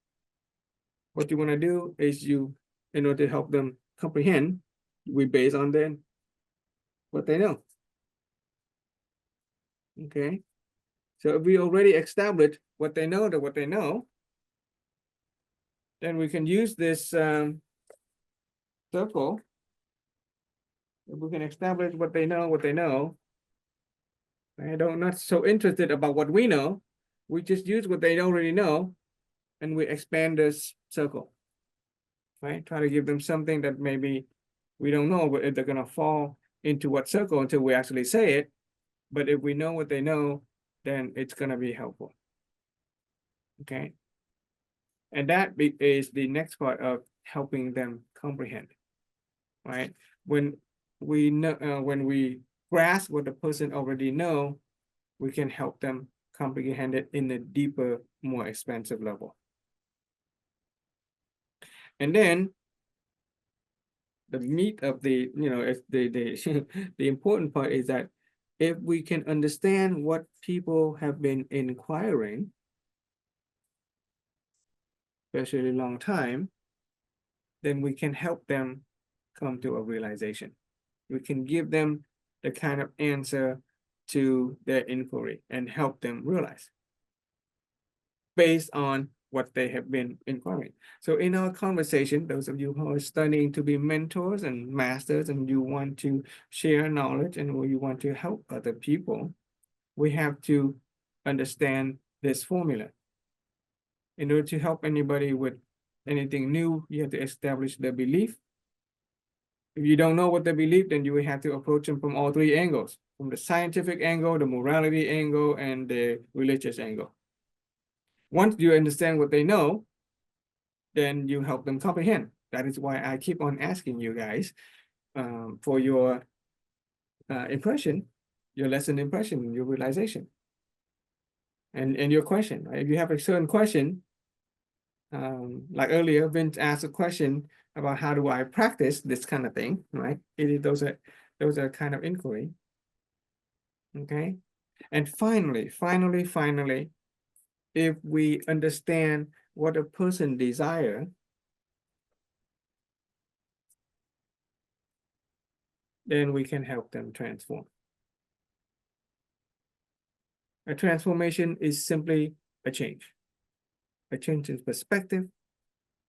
what you want to do is you, in order to help them comprehend, we base on then what they know. Okay. So if we already established what they know, then we can use this circle. If we can establish what they know, I don't not so interested about what we know. We just use what they already know, and we expand this circle. Right? Try to give them something that maybe we don't know, but if they're gonna fall into what circle until we actually say it. But if we know what they know, then it's gonna be helpful. Okay. And that is the next part of helping them comprehend. Right? When we know, when we grasp what the person already know, we can help them comprehend it in a deeper, more expansive level. And then the meat of the, if the important part is that if we can understand what people have been inquiring, especially a long time, then we can help them come to a realization. We can give them the kind of answer to their inquiry and help them realize based on what they have been inquiring. So in our conversation, those of you who are studying to be mentors and masters and you want to share knowledge and you want to help other people, we have to understand this formula. In order to help anybody with anything new, you have to establish the belief. If you don't know what they believe, then you will have to approach them from all three angles, from the scientific angle, the morality angle, and the religious angle. Once you understand what they know, then you help them comprehend. That is why I keep on asking you guys for your impression, your lesson impression, your realization, and your question. Right? If you have a certain question, like earlier, Vince asked a question about how do I practice this kind of thing, right? Those are kind of inquiry. Okay, and finally, if we understand what a person desire, then we can help them transform. A transformation is simply a change in perspective,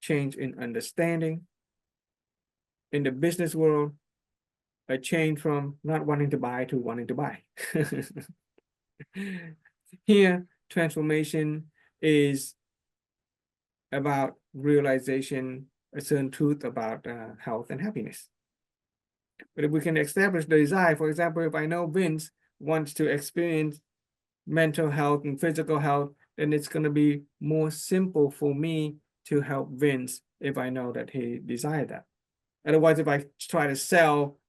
change in understanding. In the business world, a change from not wanting to buy to wanting to buy. Here, transformation is about realization, a certain truth about health and happiness. But if we can establish the desire, for example, if I know Vince wants to experience mental health and physical health, then it's going to be more simple for me to help Vince if I know that he desires that. Otherwise, if I try to sell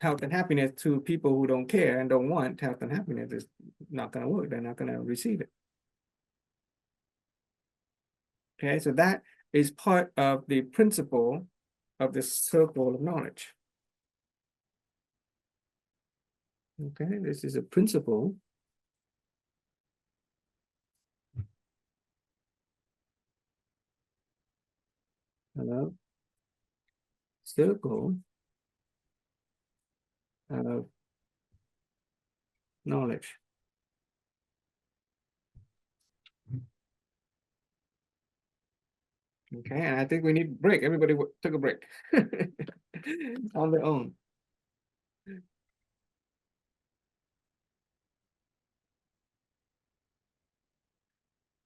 health and happiness to people who don't care and don't want health and happiness, it's not going to work. They're not going to receive it. Okay, so that is part of the principle of the circle of knowledge. Okay, this is a principle of circle of knowledge. Okay, and I think we need a break. Everybody took a break on their own.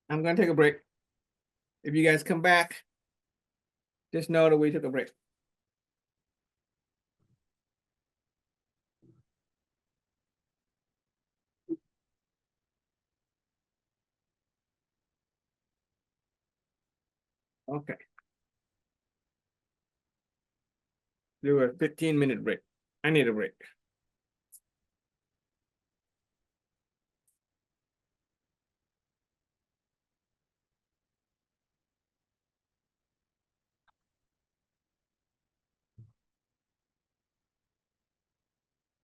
I'm gonna take a break. If you guys come back, just know that we took a break. Okay. Do a 15-minute break. I need a break.